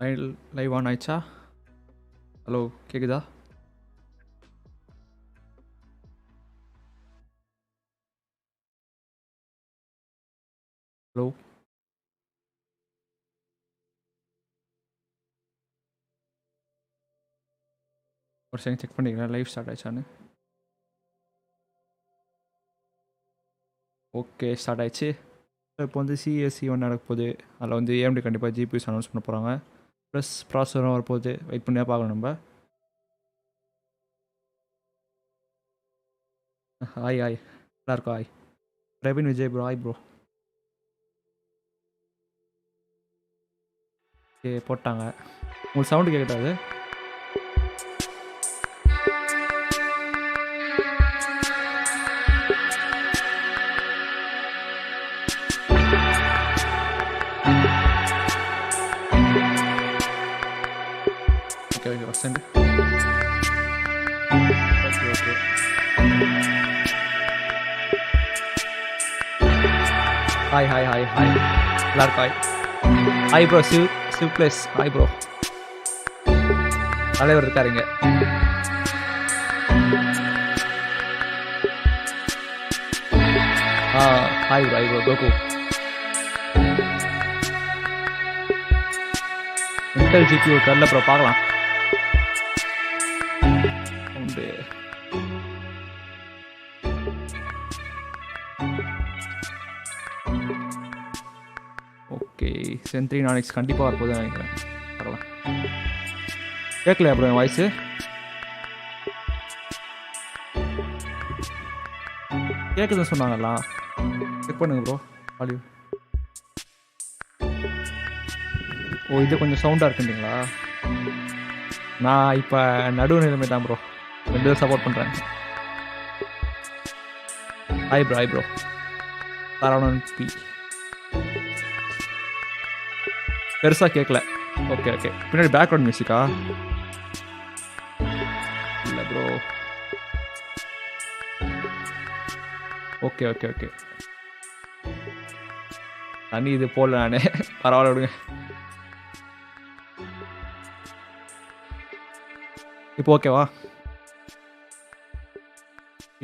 Live on ஆயிடுச்சா? Hello கேக்குதா? Hello ஒரு செகண்ட் செக் பண்ணிக்கிறேன் லைவ் ஸ்டார்ட் ஆயிடுச்சான்னு. ஓகே ஸ்டார்ட் ஆயிடுச்சு. இப்போ வந்து சிஎஸ் ஈவெண்ட் நடக்க போகுது. அதில் வந்து ஏஎம்டி கண்டிப்பாக ஜிபியூஸ் அனௌன்ஸ் பண்ண போகிறாங்க. ப்ளஸ் ப்ராசஸரும் வரப்போகுது. வெயிட் பண்ணியா பார்க்கணும் நம்ம. ஹாய் ஹாய் நல்லா இருக்கா? Hi Praveen Vijay bro. Hi bro. Okay போட்டாங்க. உங்களுக்கு சவுண்டு கேட்குதா? அது okay okay sent. Okay okay hi hi hi hi நல்லா இருக்கா? Hi bro. Shiv place. Hi bro. தலைவர் இருக்காருங்க. Hi bro. Hi bro. Goku Intel GPU தெரில ப்ரோ, பார்க்கலாம். உண்டு. ஓகே சென்ட்ரி நானிக்ஸ் கண்டிப்பாக வரப்போது நினைக்கிறேன். பார்க்கலாம். கேட்கலையா ப்ரோ என் வாய்ஸு? கேட்குதுன்னு சொன்னாங்களா? செக் பண்ணுங்க ப்ரோ வால்யூம். ஓ இது கொஞ்சம் சவுண்டாக இருக்குங்களா? நான் இப்போ நடுவு நிலைமை தான் ப்ரோ, ரெண்டு பேரும் சப்போர்ட் பண்ணுறேன். Hi bro. Hi bro. Saravanan P. பெருசாக கேட்கல. ஓகே ஓகே பின்னாடி பேக்ரவுண்ட் மியூசிக்கா? இல்லை ப்ரோ. ஓகே ஓகே ஓகே தண்ணி இது போடல நானே. பரவாயில்ல விடுங்க. இப்போ ஓகேவா?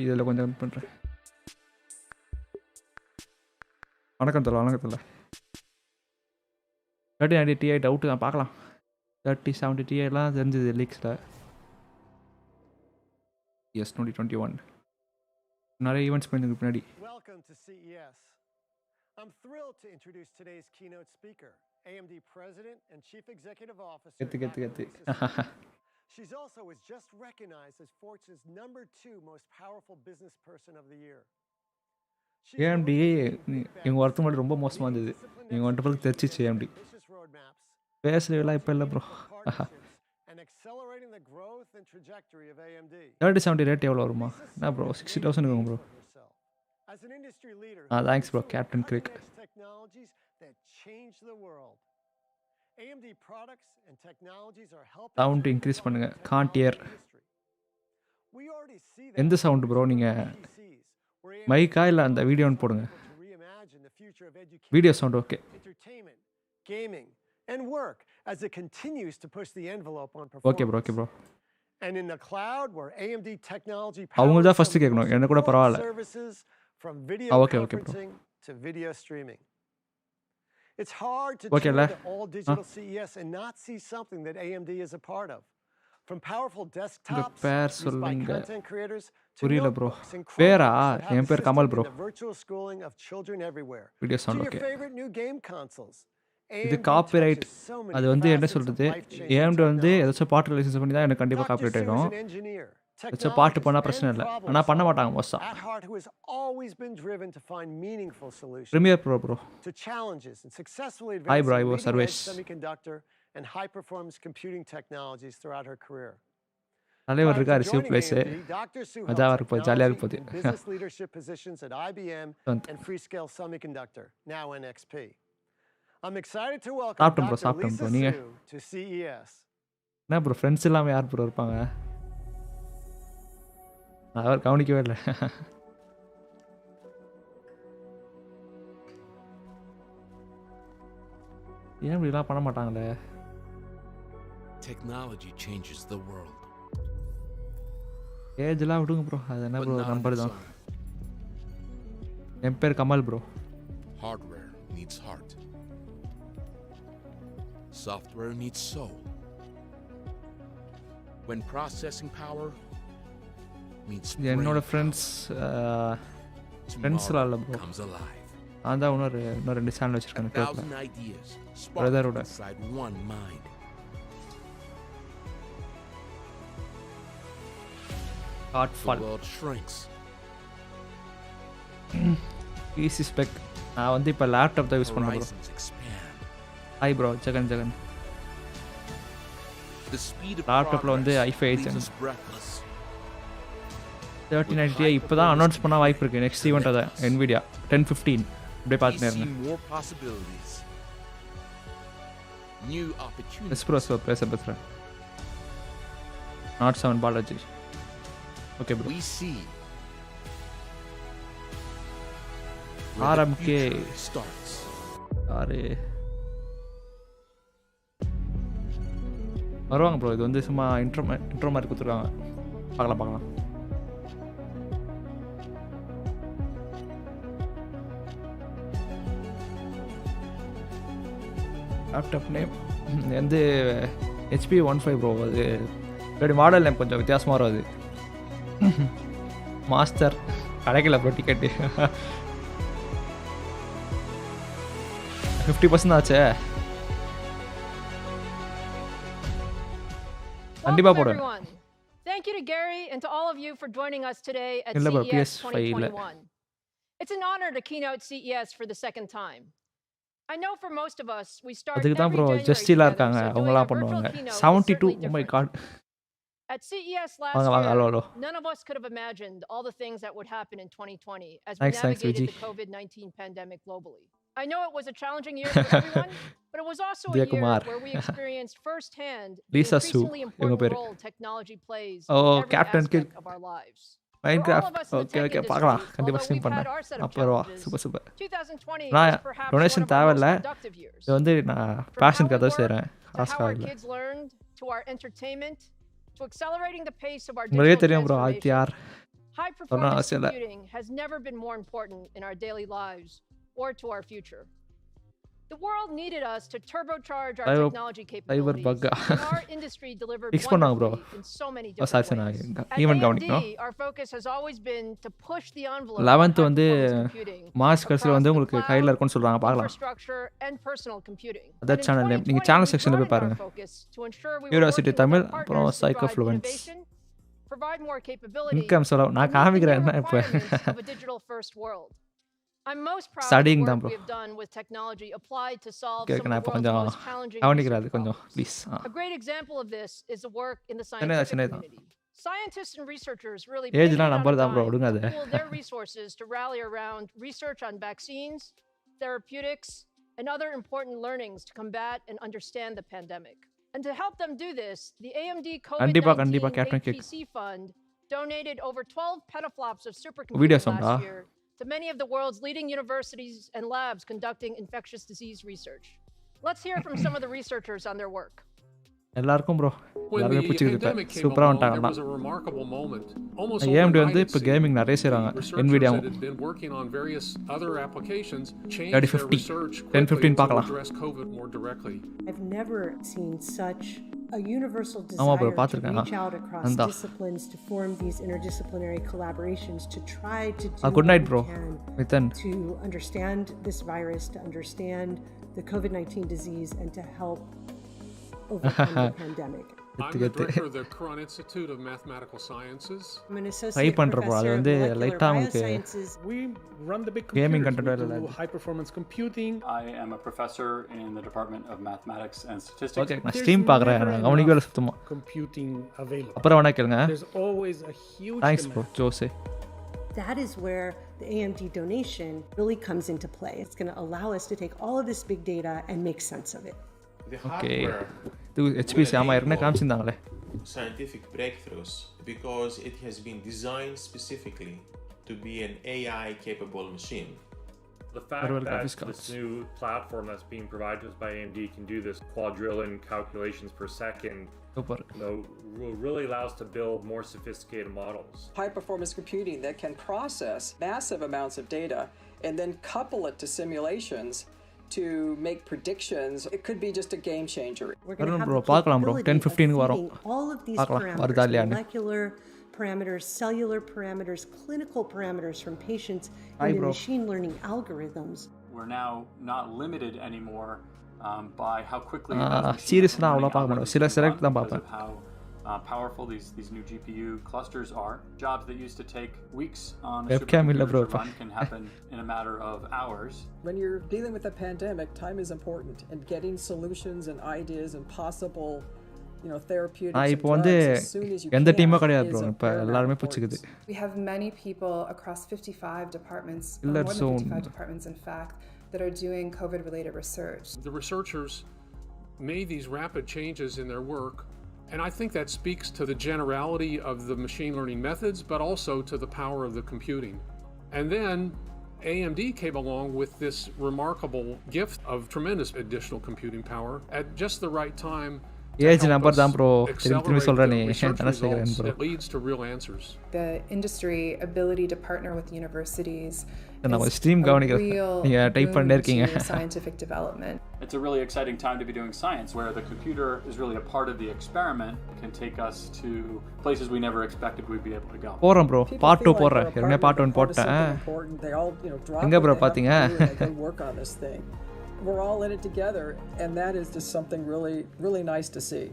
இதில் கொஞ்சம் கம்மி பண்ணுறேன். வணக்கம் தலை. வணக்கம் தலை. 3090 Ti டவுட்டு தான், பார்க்கலாம். 3070 Tiலாம் தெரிஞ்சது லீக்ஸில். எஸ் 2021 நிறைய ஈவெண்ட்ஸ் பண்ணிருக்கு பின்னாடி. Welcome to CES. I'm thrilled to introduce today's keynote speaker, AMD President and Chief Executive Officer. கெத்து. She's also was just recognized as Fortune's #2 most powerful business person of the year. AMD இவங்க வரது முன்னாடி ரொம்ப மோசமாக இருந்தது. இவங்க வந்துட்டு பிறகு தெரிச்சிச்சு AMD. பேசுறதுலாம் இப்போ இல்லை ப்ரோ. 3070 ரேட் எவ்வளோ வருமா? என்ன ப்ரோ 60,000 இருக்குங்க ப்ரோ. தேங்க்ஸ் ப்ரோ கேப்டன் கிரிக். சவுண்ட் இன்க்ரீஸ் பண்ணுங்க. Can't hear. எந்த சவுண்டு ப்ரோ? நீங்கள் மைக்கா இல்லை அந்த வீடியோன்னு போடுங்க. Video sound okay. Gaming and work as it continues to push the envelope on performance. Okay bro. Okay bro. And in the cloud where AMD technology அவங்க தான் ஃபர்ஸ்ட் கேட்கணும், என்ன கூட பரவாயில்ல. services from video okay conferencing to video streaming. It's hard to Okay, tour la. the all digital CES and not see something that AMD is a part of. From powerful desktops பேர் used by சொல்லுங்க. content creators to புரியல bro. notebooks and பேரா? Chromebooks that have என் பேர் assisted Kamal in bro. the virtual schooling of children everywhere. Video To sound your okay. favorite new game consoles. இது AMD copyright. touches so many அது வந்து என்ன facets of சொல்கிறது, life-changing AMD வந்து technology. ஏதாச்சும் பாட்டு licence பண்ணி தான் எனக்கு கண்டிப்பாக Dr. காப்பிரைட் Sue is ஆகிடும். an engineer, ஏதாச்சும் பாட்டு பண்ணால் technologist, பிரச்சனை and இல்லை. problem ஆனால் பண்ண solver மாட்டாங்க மோஸ்டா. at heart who has always been driven to find meaningful solutions Premiere Pro. to challenges and successfully Hi bro, I advancing was leading-edge service. semiconductor and high-performance computing technologies throughout her career. தலைவர் Prior to இருக்காரு சிவ் joining place. AMD, Dr. Sue held அதான் இருப்போம், ஜாலியாக technology இருப்போது. and business leadership positions at IBM and Freescale Semiconductor, now NXP. I'm excited to welcome சாப்பிட்டோம் bro. Dr. சாப்பிட்டோம் Lisa bro. நீங்கள் Sue to CES. என்ன bro friends இல்லாமல் யார் bro இருப்பாங்க? நான் அவர் கவனிக்கவே இல்லை. ஏன் இப்படிலாம் பண்ண மாட்டாங்களே? technology changes the world. ஏஜ்லாம் விடுங்க ப்ரோ, அது என்ன But bro not number its தான். own. என் பேர் Kamal bro. Hardware needs heart. Software needs soul. When processing power meets என்னோட brain ஃப்ரெண்ட்ஸ் power, ஃப்ரெண்ட்ஸ்லாம் இல்லை tomorrow ப்ரோ. comes alive. நான் தான் இன்னும் 2 சேனல் A வச்சுருக்கேன் thousand பேப்பரில். ideas Brother spark Uda. inside one mind. Hard The fall. world shrinks. Easy spec. நான் வந்து இப்போ லேப்டாப் தான் யூஸ் பண்ணேன் bro. Horizons expand. Hi bro, Jagan. The speed of லேப்டாப்பில் வந்து progress i5 leaves us breathless. 3090 இப்போ தான் அனௌன்ஸ் பண்ண வாய்ப்பு இருக்குது. நெக்ஸ்ட் ஈவெண்ட் அதை NVIDIA 1015 அப்படியே We பார்த்துட்டே see இருங்க. more possibilities. New opportunities. எஸ்ப்ரோஸோ பேசுகிறேன். Not 7 Balaji. Okay bro. We see where the RMK. future starts. யாரு வருவாங்க ப்ரோ? இது வந்து சும்மா இன்ட்ரோ மாதிரி கொடுத்துருக்காங்க. பார்க்கலாம். லேப்டாப் நேம் வந்து HP 15 ப்ரோ. அது என்னுடைய மாடல் நேம் கொஞ்சம் வித்தியாசமாக வரும். அது மாஸ்டர் கிடைக்கல ப்ரோ டிக்கெட்டு. 50% ஆச்சே. கண்டிப்பா Welcome, போடுவேன். everyone. Thank you to Gary and to all of you for joining us today at இல்ல bro, CES PS5 இல்ல. 2021. It's an honor to keynote CES for the second time. I know for most of us, we start அதுக்கு தான் every bro January ஜஸ்டிலாம் together, இருக்காங்க, so doing அவங்களாம் a virtual பண்ணுவாங்க. keynote is 72 certainly oh my different. god. At CES last வாங்க year, hello. none of us could have imagined all the things that would happen in 2020 as we Thanks, navigated Vijay. the COVID-19 pandemic globally. I know it was a challenging year for everyone, but it was also a Diya year Kumar. where we experienced firsthand the Lisa Su, increasingly இவங்க important பேரு. role technology plays Oh, in every Captain Kid. aspect of our lives. Minecraft. Okay பார்க்கலாம். கண்டிப்பாக Although stream we've had பண்ணேன். our set of அப்புறம் challenges, super 2020 நான் was perhaps one donation of our most தேவையில்ல. productive years. இது வந்து நான் From how பேஷனுக்கு we தான் worked, செய்கிறேன், to how காசுக்காக our இல்லை. kids learned, to our entertainment, to accelerating the pace of our உங்களுக்கே digital தெரியும் ப்ரோ ஆதித்ய யார். transformation. High performance அவசியம் இல்லை. computing has never been more important in our daily lives or to our future. The world needed us to turbocharge our technology capabilities, bug. and our industry delivered Fix பண்ணாங்க bro. wonderfully in so many Oh, different sorry, ways. At event AMD, கவனிக்கணும். our focus has always been to push the envelope 11th on வந்து high-performance computing March கடைசியில் across வந்து the உங்களுக்கு cloud, கையில் இருக்கும்னு சொல்கிறாங்க, பார்க்கலாம். infrastructure, and personal computing. That And in channel name. நீங்க 2020, channel we section ல போய் broadened our பாருங்க. focus to ensure we were Curiosity working with Tamil, our அப்புறம் partners to drive Psychofluence. innovation, provide more capabilities, income செலவு நான் and meet the காமிக்கிறேன் new என்ன இப்போ. requirements of a digital-first world. I'm most proud Studying of the தான் work bro. we have done with technology applied to solve Okay, some நான் of இப்போ the world's கொஞ்சம் most challenging கவனிக்கிறேன் research அது கொஞ்சம் problems. Please. A great example of this is the work in the சின்னதா, scientific சின்னதா. community. Scientists and researchers really ஏஜ்லாம் pivoted on number a தான் bro, dime விடுங்க to அது. pool their resources to rally around research on vaccines, therapeutics, and other important learnings to combat and understand the pandemic. And to help them do this, the AMD கண்டிப்பா COVID-19 Captain Kick. HPC Fund donated over 12 petaflops of Video supercomputers sound, last ah. year to many of the world's leading universities and labs conducting infectious disease research. Let's hear from some of the researchers on their work. எல்லாருக்கும் bro When எல்லாருமே the பிடிச்சிருக்கு இப்போ pandemic came சூப்பராக along, there வந்துட்டாங்கண்ணா. was a remarkable moment. Almost AMD overnight, வந்து it இப்போ seemed, gaming நிறைய செய்கிறாங்க. the researchers NVIDIA that had been working on various other applications changed 3050, their research 1015 quickly to பார்க்கலாம். address COVID more directly. I've never seen such a universal ஆமா bro, desire to பார்த்திருக்கேன். reach out across அந்த disciplines to form these interdisciplinary collaborations to try to do good night what bro. we can Within to understand this virus, to understand the COVID-19 disease, and to help overcome the pandemic. I'm the director of the Quran Institute of Mathematical Sciences. I'm an Try associate பண்ற bro, அது professor of வந்து molecular லைட்டா உங்களுக்கு biosciences. We run the big Gaming computers. content We இல்ல do high performance computing. I am a professor in the Department of Mathematics and Statistics. Okay நான் There's stream பார்க்குறேன், never நான் கவனிக்கவே இல்லை enough சுத்தமாக. computing available. அப்புறம் வேணா கேளுங்க. There's always a huge thanks bro demand. ஜோஸே. That is where the AMD donation really comes into play. It's going to allow us to take all of this big data and make sense of it. The okay hardware இது HPC ஆமாம் ஏற்கனவே காமிச்சிருந்தாங்களே. scientific breakthroughs because it has been designed specifically to be an AI capable machine. The fact Parallel that graphics this cards. new platform that's being provided to us by AMD can do this quadrillion calculations per second, Super. will really allow us to build more sophisticated models. High performance computing that can process massive amounts of data and then couple it to simulations to make predictions. It could be just a game changer. We're going to have bro, the பார்க்கலாம் bro. capability 10 15 of வரும். feeding all of these பார்க்கலாம் வருதா parameters, இல்லையான்னு. molecular parameters, cellular parameters, clinical parameters from patients Hi, into bro. machine learning algorithms. We're now not limited anymore by how quickly serious நான் அவ்வளோ பார்க்க மாட்டேன். சில select தான் because பார்ப்பேன். of how powerful these new GPU clusters are. Jobs that used to take weeks on a Webcam illa supercomputer bro. to run can happen in a matter of hours. When you're dealing with a pandemic, time is important, and getting solutions and ideas and possible, therapeutics and இப்போ வந்து drugs as soon as you எந்த டீமே can கிடையாது is bro. of இப்போ paramount எல்லாருமே importance. பிடிச்சிக்குது. We have many people across 55 departments, or Killer more than zone. 55 departments in fact, that are doing COVID-related research. The researchers made these rapid changes in their work, and I think that speaks to the generality of the machine learning methods, but also to the power of the computing. And then AMD came along with this remarkable gift of tremendous additional computing power at just the right time to age help number us தான் bro. திரும்பி accelerate சொல்கிறேன் the நீ research தானே செய்கிறேன் results bro. that leads to real answers. The industry ability to partner with universities நம்ம is stream a கவனிக்கிறேன். real நீங்கள் type boon பண்ணிட்டே இருக்கீங்க. to scientific development. It's a really exciting time to be doing science, where the computer is really a part of the experiment. It can take us to places we never expected we'd be able to go. போகிறேன் bro. People part 2 feel like போடுறேன். they're a ஏற்கனவே part part of 1 part of போட்டேன். something important. They all, drop எங்க what bro they have to பாத்தீங்க? do and they go work on this thing. We're all in it together, and that is just something really, really nice to see.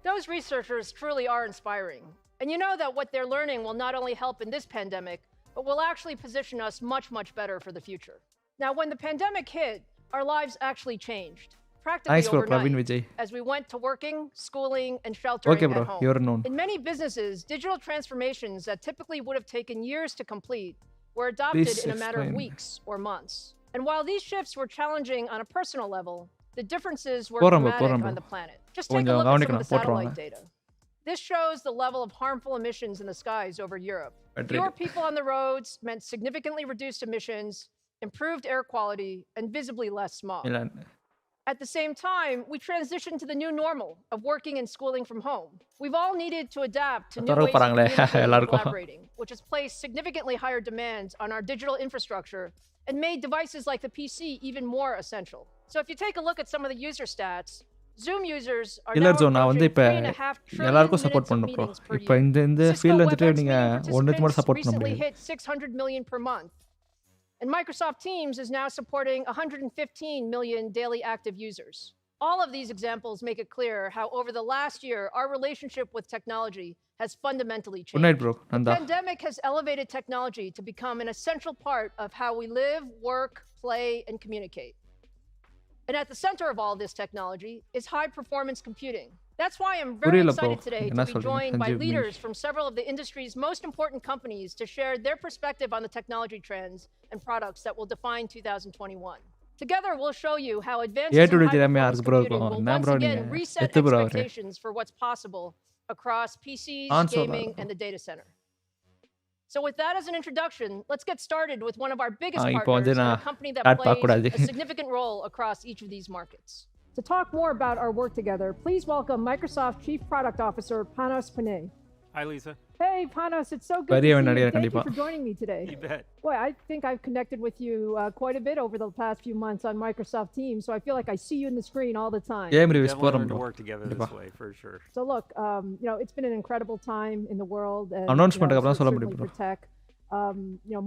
Those researchers truly are inspiring. And you know that what they're learning will not only help in this pandemic, but will actually position us much, much better for the future. Now, when the pandemic hit, our lives actually changed, practically Nice bro, Praveen overnight, Vijay. as we went to working, schooling, and sheltering Okay bro, at home. you're known. In many businesses, digital transformations that typically would have taken years to complete were adopted Please in a matter of explain. weeks or months. And while these shifts were challenging on a personal level, the differences were போறேன் bro, dramatic போறேன் on bro. the planet. Just take a கொஞ்சம் look at some of கவனிக்கணும், the satellite போட்டுருவாங்க. data. This shows the level of harmful emissions in the skies over Europe. Agreed. Fewer people on the roads meant significantly reduced emissions, improved air quality, and visibly less smog. இல்ல At the same time, we transitioned to the new normal of working and schooling from home. We've all needed to adapt to new தொடர்பு ways of பாருங்களே, communicating and எல்லாருக்கும். collaborating, which has placed significantly higher demands on our digital infrastructure and made devices like the PC even more essential. So if you take a look at some of the user stats, Zoom users are now killer zone நான் வந்து approaching இப்போ 3.5 trillion எல்லாருக்கும் minutes support of பண்ணணும் bro. meetings per இப்போ year. இந்த Cisco ஃபீல்டில் வந்துட்டு WebEx நீங்கள் meeting ஒன்றுக்கு மட்டும் participants சப்போர்ட் பண்ண recently முடியாது. hit 600 million per month. And Microsoft Teams is now supporting 115 million daily active users. All of these examples make it clear how over the last year, our relationship with technology has fundamentally good night changed. Bro. The Nanda. pandemic has elevated technology to become an essential part of how we live, work, play, and communicate. And at the center of all this technology is high-performance computing. That's why I'm very புரியல bro. excited today என்ன to be சொல்றீங்க? joined by Sanjeev leaders from several of the industry's most important companies to share their perspective on the technology trends and products that will define 2021. Together, we'll show you how advances A in to D high-performance தெரியாம யாருக்கு bro computing இருக்கும்? will என்ன once bro again நீங்க? reset எத்து bro அவரு? expectations for what's possible across PCs, நான் சொல்றேன் gaming, bro. and the data center. So with that as an introduction, let's get started with one of our biggest இப்போ வந்து partners and நான் a company that chat plays பார்க்கக்கூடாது. a significant role across each of these markets. To talk more about our work together, please welcome Microsoft Chief Product Officer Panos Panay. Hi, Lisa. Hey, Panos, it's so good பெரிய to see நடிகர் you. Thank you கண்டிப்பா. for joining me today. You bet. Boy, I think I've connected with you quite a bit over the past few months on Microsoft Teams, so I feel like I see you in the screen all the time. Game reviews Definitely போறோம் learn to bro. work together கண்டிப்பா. this way, for sure. So look, it's been an incredible time in the world, and Announcement க்கு அப்புறம் சொல்ல certainly முடியும் for bro. tech.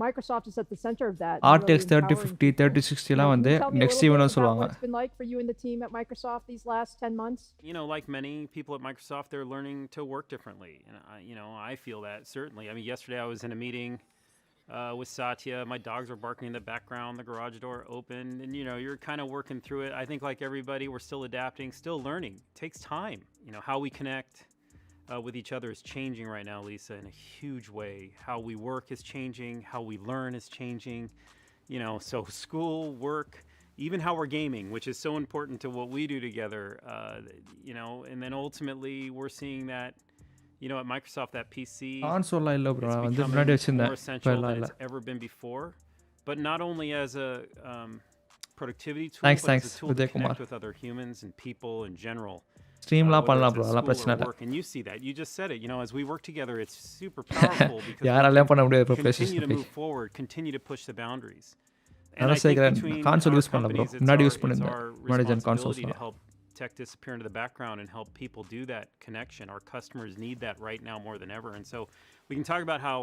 Microsoft is at the center of that. RTX 3050 3060 எல்லாம் வந்து next ஈவென்ட்னு சொல்லுவாங்க. What's been like for you and the team at Microsoft these last 10 months? You know, like many people at Microsoft, they're learning to work differently. And, I feel that, certainly. I mean, yesterday I was in a meeting with Satya. My dogs were barking in the background. The garage door opened. And, you're kind of working through it. I think like everybody, we're still adapting, still learning. It takes time. How we connect with each other is changing right now, Lisa, in a huge way. How we work is changing. How we learn is changing. So school, work, even how we're gaming, which is so important to what we do together. And then ultimately we're seeing that, you know, at Microsoft, that PC கான்சோல்லாம் இல்ல bro. it's நான் வந்து becoming முன்னாடி more வச்சிருந்தேன். இப்போ essential எல்லாம் than இல்ல. it's ever been before. But not only as a productivity tool, Thanks, but as a thanks, tool to Vijay connect Kumar. with other humans and people in general. ஸ்ட்ரீம்லாம் Whether பண்ணலாம் it's bro. at அதெல்லாம் school பிரச்சனை or இல்ல. work, and you see that. You just said it. You know, as we work together, it's super powerful because we யாராலையும் பண்ண முடியாது bro continue PlayStation to போய். move forward, continue to push the boundaries. And அதான் I think சேர்க்கிறேன். between console our use பண்ணல bro. companies, முன்னாடி use it's பண்ணிருந்தேன். our முன்னாடி ஜென் responsibility to கான்சோல்ஸ்லாம். help tech disappear into the background and help people do that connection. Our customers need that right now more than ever. And so we can talk about how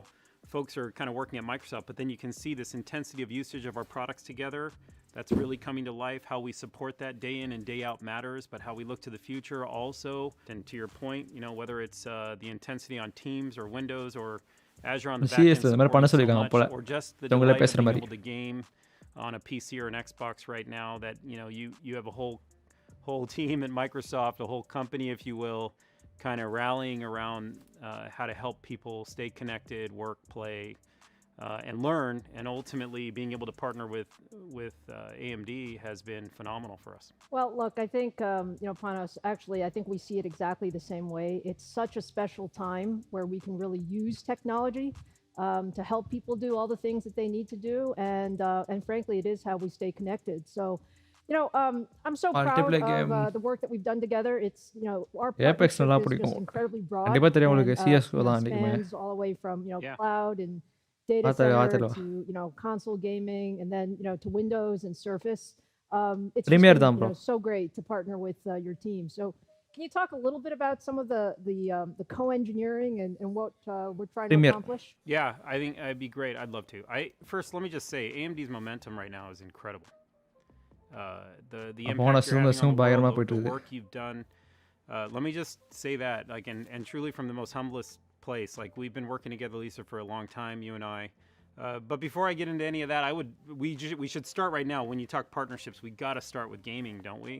folks are kind of working at Microsoft, but then you can see this intensity of usage of our products together. That's really coming to life. How we support that day in and day out matters, but how we look to the future also. And to your point, you know, whether it's the intensity on Teams or Windows or Azure on the back end CS இந்த மாதிரி பண்ண supporting so சொல்லிருக்காங்க much, போல. or just the உங்களே delight of பேசுற being மாதிரி. able to game on a PC or an Xbox right now, that, you know, you have a whole team at Microsoft, a whole company, if you will, kind of rallying around how to help people stay connected, work, play, and learn, and ultimately being able to partner with AMD has been phenomenal for us. Well, look, I think, you know, Panos, actually, I think we see it exactly the same way. It's such a special time where we can really use technology to help people do all the things that they need to do. And frankly, it is how we stay connected. So, you know, I'm so proud Multiplayer game. of the work that we've done together. It's, you know, our Apex partnership நல்லா is just பிடிக்கும். incredibly broad. கண்டிப்பா தெரியும் உங்களுக்கு and, CS you know, தான் அன்னைக்குமே. spans all the way from, you know, Yeah. cloud and data ஆத்தல center ஆத்தல. to, you know, console gaming, and then, you know, to Windows and Surface. It's just Premier been, தான் you bro. know, so great to partner with your team. So can you talk a little bit about some of the co-engineering and what we're trying Premier. to accomplish? Yeah, I think it'd be great. I'd love to. First, let me just say, AMD's momentum right now is incredible. The போன impact you're Zoom having on Zoom the பயங்கரமா world, போயிட்டு the இருக்கு. work you've done. Let me just say that, like, and truly from the most humblest place, like, we've been working together, Lisa, for a long time, you and I. But before I get into any of that, we should start right now. When you talk partnerships, we got to start with gaming, don't we?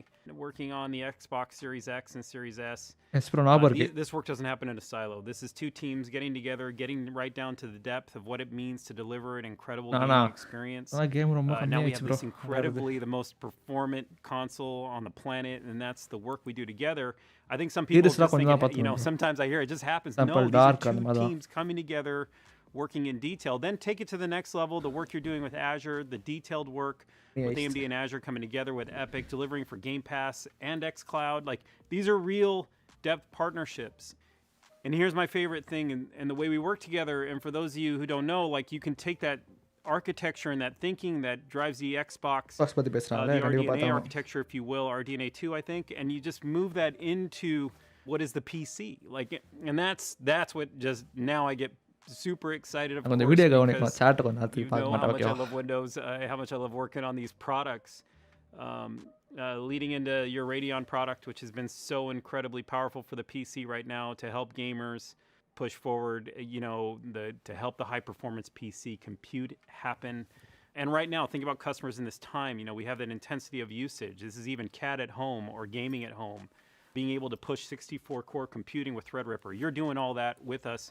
Working on the Xbox Series X and Series S. S bro ஞாபகம் இருக்கு. This work doesn't happen in a silo. This is two teams getting together, getting right down to the depth of what it means to deliver an incredible gaming experience. அதான் game ரொம்ப Now we கம்மியாயிடுச்சு have bro. this incredibly the most performant console on the planet, and that's the work we do together. I think some people Seriously, just think, கொஞ்சம் you know, பார்த்துருந்தேன். sometimes I hear it just happens. Sample No, these dark are அந்த two மாதிரி தான். teams coming together, working in detail. Then take it to the next level, the work you're doing with Azure, the detailed work with AMD and Azure coming together with Epic, delivering for Game Pass and xCloud. Like, these are real depth partnerships. And here's my favorite thing, and the way we work together, and for those of you who don't know, like, you can take that architecture and that thinking that drives the Xbox, பத்தி பேசுறாங்க. the கண்டிப்பா RDNA பார்த்தோம். architecture, if you will, RDNA 2, I think, and you just move that into what is the PC. Like, and that's what just, now I get super excited, of அந்த course, video கவனிக்கலாம். because chat கொஞ்சம் நேரத்துக்கு you பார்க்க know how மாட்டேன். much I ஓகேவா? love Windows, how much I love working on these products. Leading into your Radeon product, which has been so incredibly powerful for the PC right now to help gamers push forward, you know, to help the high performance PC compute happen. And right now, think about customers in this time. You know, we have that intensity of usage. This is even CAD at home or gaming at home. Being able to push 64 core computing with Threadripper. You're doing all that with us.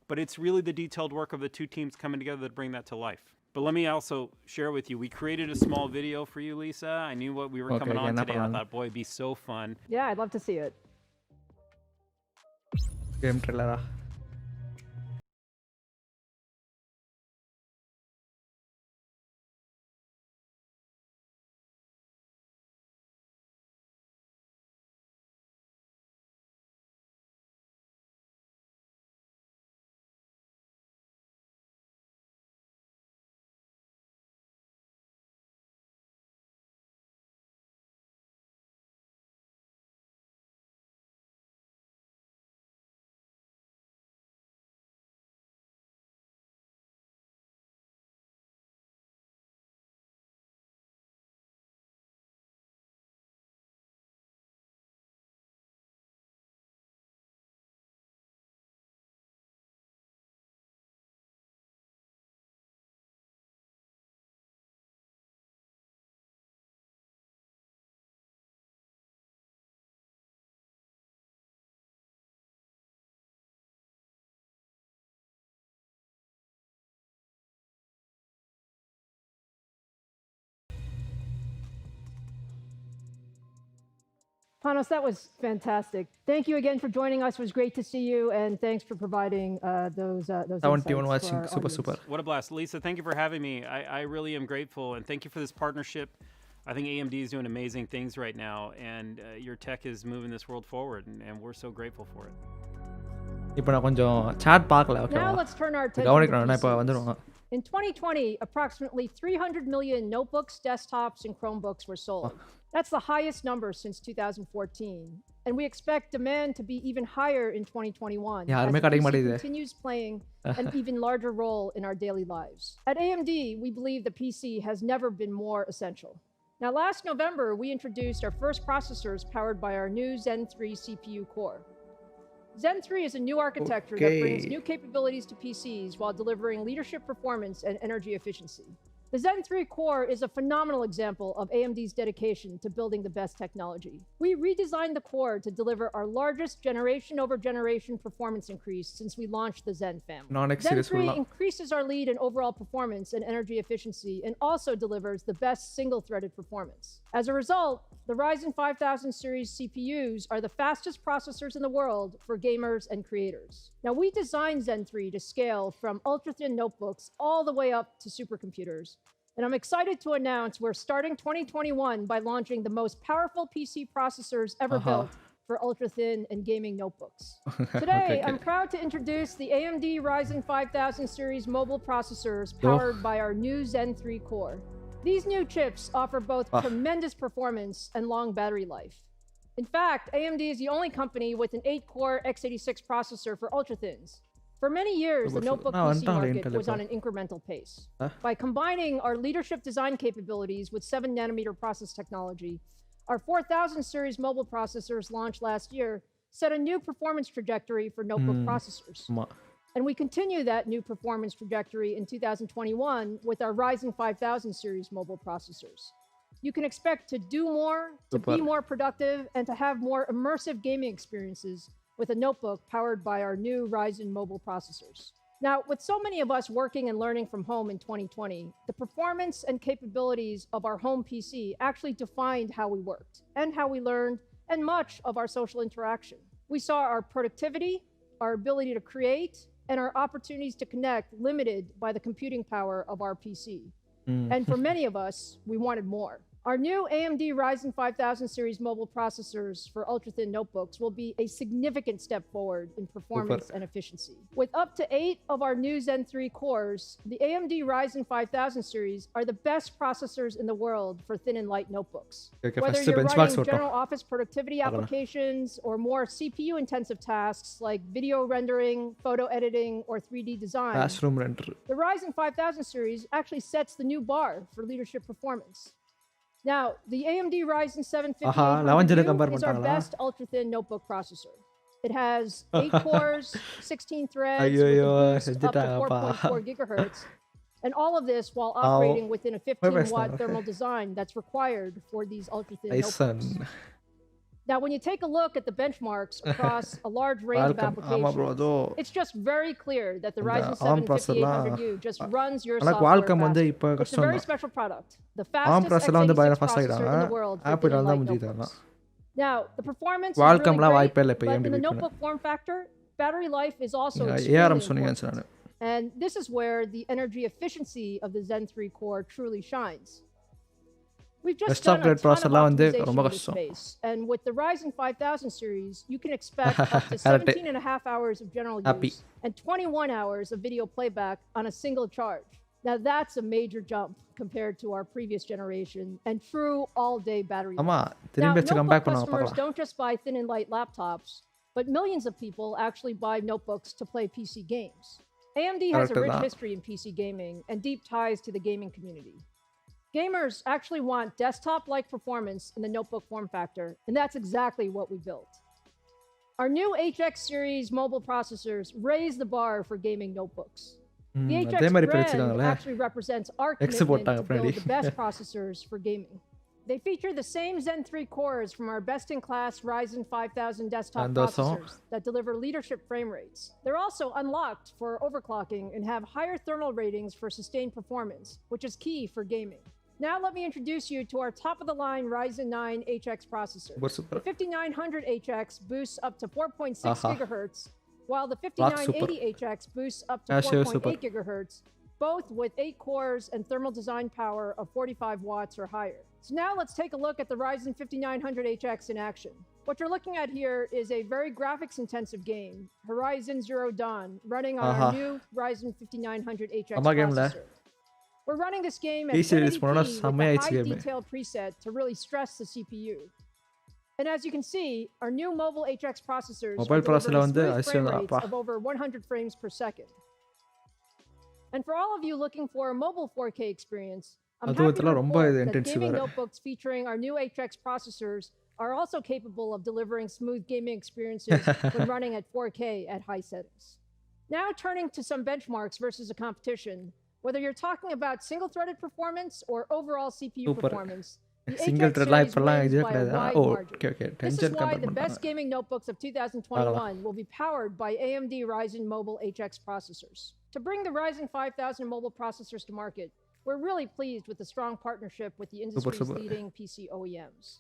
But it's really the detailed work of the two teams coming together that bring that to life. But let me also share with you, we created a small video for you, Lisa. I knew what we were coming on today. I thought, boy, it'd be so fun. Yeah, I'd love to see it. Game ட்ரெய்லரா? Panos, that was fantastic. Thank you again for joining us. It was great to see you, and thanks for providing those 71 insights watching. for our Super, audience. super. What a blast. Lisa, thank you for having me. I really am grateful, and thank you for this partnership. I think AMD is doing amazing things right now, and your tech is moving this world forward, and we're so grateful for it. இப்போ நான் கொஞ்சம் chat பார்க்கல Now ஓகேவா let's turn our attention கவனிக்கிறேன் நான் to இப்போ PCs. வந்துடுவாங்க In 2020, approximately 300 million notebooks, desktops, and Chromebooks were sold. That's the highest number since 2014. And we expect demand to be even higher in 2021 as யாருமே the கிடைக்க PC மாட்டேங்குது continues playing an even larger role in our daily lives. At AMD, we believe the PC has never been more essential. Now, last November, we introduced our first processors powered by our new Zen 3 CPU core. Zen 3 is a new architecture that brings new capabilities to PCs while delivering leadership performance and energy efficiency. The Zen 3 core is a phenomenal example of AMD's dedication to building the best technology. We redesigned the core to deliver our largest generation-over-generation performance increase since we launched the Zen family. Zen 3 increases our lead in overall performance and energy efficiency and also delivers the best single-threaded performance. As a result, the Ryzen 5000 series CPUs are the fastest processors in the world for gamers and creators. Now, we designed Zen 3 to scale from ultra-thin notebooks all the way up to supercomputers. And I'm excited to announce we're starting 2021 by launching the most powerful PC processors ever built for ultra-thin and gaming notebooks. Today, I'm proud to introduce the AMD Ryzen 5000 series mobile processors powered by our new Zen 3 core. These new chips offer both tremendous performance and long battery life. In fact, AMD is the only company with an 8-core x86 processor for ultra-thins. For many years, the notebook PC market was on an incremental pace. By combining our leadership design capabilities with 7nm process technology, our 4000 series mobile processors launched last year set a new performance trajectory for notebook processors. And we continue that new performance trajectory in 2021 with our Ryzen 5000 series mobile processors. You can expect to do more, to be more productive, and to have more immersive gaming experiences with a notebook powered by our new Ryzen mobile processors. Now, with so many of us working and learning from home in 2020, the performance and capabilities of our home PC actually defined how we worked and how we learned and much of our social interaction. We saw our productivity, our ability to create, and our opportunities to connect limited by the computing power of our PC. And for many of us, we wanted more. Our new AMD Ryzen 5000 series mobile processors for ultra-thin notebooks will be a significant step forward in performance and efficiency. With up to 8 of our new Zen 3 cores, the AMD Ryzen 5000 series are the best processors in the world for thin and light notebooks. Whether you're running general office productivity applications or more CPU-intensive tasks like video rendering, photo editing, or 3D design, the Ryzen 5000 series actually sets the new bar for leadership performance. Now, the AMD Ryzen 7 5800U is our best ultra-thin notebook processor. It has 8 cores, 16 threads, with a boost up to 4.4 gigahertz, and all of this while operating within a 15-watt thermal design that's required for these ultra-thin notebooks. Now, when you take a look at the benchmarks across a large range of applications, it's just very clear that the Ryzen 7 5800U just runs your software faster. It's a very special product. The fastest x86 processor in the world for thin and light notebooks. Now, the performance is really great, but in the notebook form factor, battery life is also extremely important. And this is where the energy efficiency of the Zen 3 core truly shines. We've just done a ton of optimization in this space, and with the Ryzen 5000 series, you can expect up to 17.5 hours of general use and 21 hours of video playback on a single charge. Now that's a major jump compared to our previous generation and true all-day battery life. Now, notebook customers don't just buy thin and light laptops, but millions of people actually buy notebooks to play PC games. AMD has a rich history in PC gaming and deep ties to the gaming community. Gamers actually want desktop-like performance in the notebook form factor, and that's exactly what we built. Our new HX series mobile processors raise the bar for gaming notebooks. The HX brand actually represents our commitment to build the best processors for gaming. They feature the same Zen 3 cores from our best-in-class Ryzen 5000 desktop processors that deliver leadership frame rates. They're also unlocked for overclocking and have higher thermal ratings for sustained performance, which is key for gaming. Now let me introduce you to our top-of-the-line Ryzen 9 HX processor. Super. The 5900 HX boosts up to 4.6 gigahertz, while the Rock super. 5980 HX boosts up to Yeah, sure, 4.8 super. gigahertz, both with 8 cores and thermal design power of 45 watts or higher. So now let's take a look at the Ryzen 5900 HX in action. What you're looking at here is a very graphics-intensive game, Horizon Zero Dawn, running on our new Ryzen 5900 HX processor. We're running this game at 1080p with a high detail preset to really stress the CPU. And as you can see, our new mobile HX processors are delivering smooth frame rates of over 100 frames per second. And for all of you looking for a mobile 4K experience, I'm happy to report that gaming notebooks featuring our new HX processors are also capable of delivering smooth gaming experiences when running at 4K at high settings. Now turning to some benchmarks versus a competition, whether you're talking about single-threaded performance or overall CPU performance, the HX series wins by a wide margin. This is why the best gaming notebooks of 2021 will be powered by AMD Ryzen Mobile HX processors. To bring the Ryzen 5000 mobile processors to market, we're really pleased with the strong partnership with the industry's leading PC OEMs.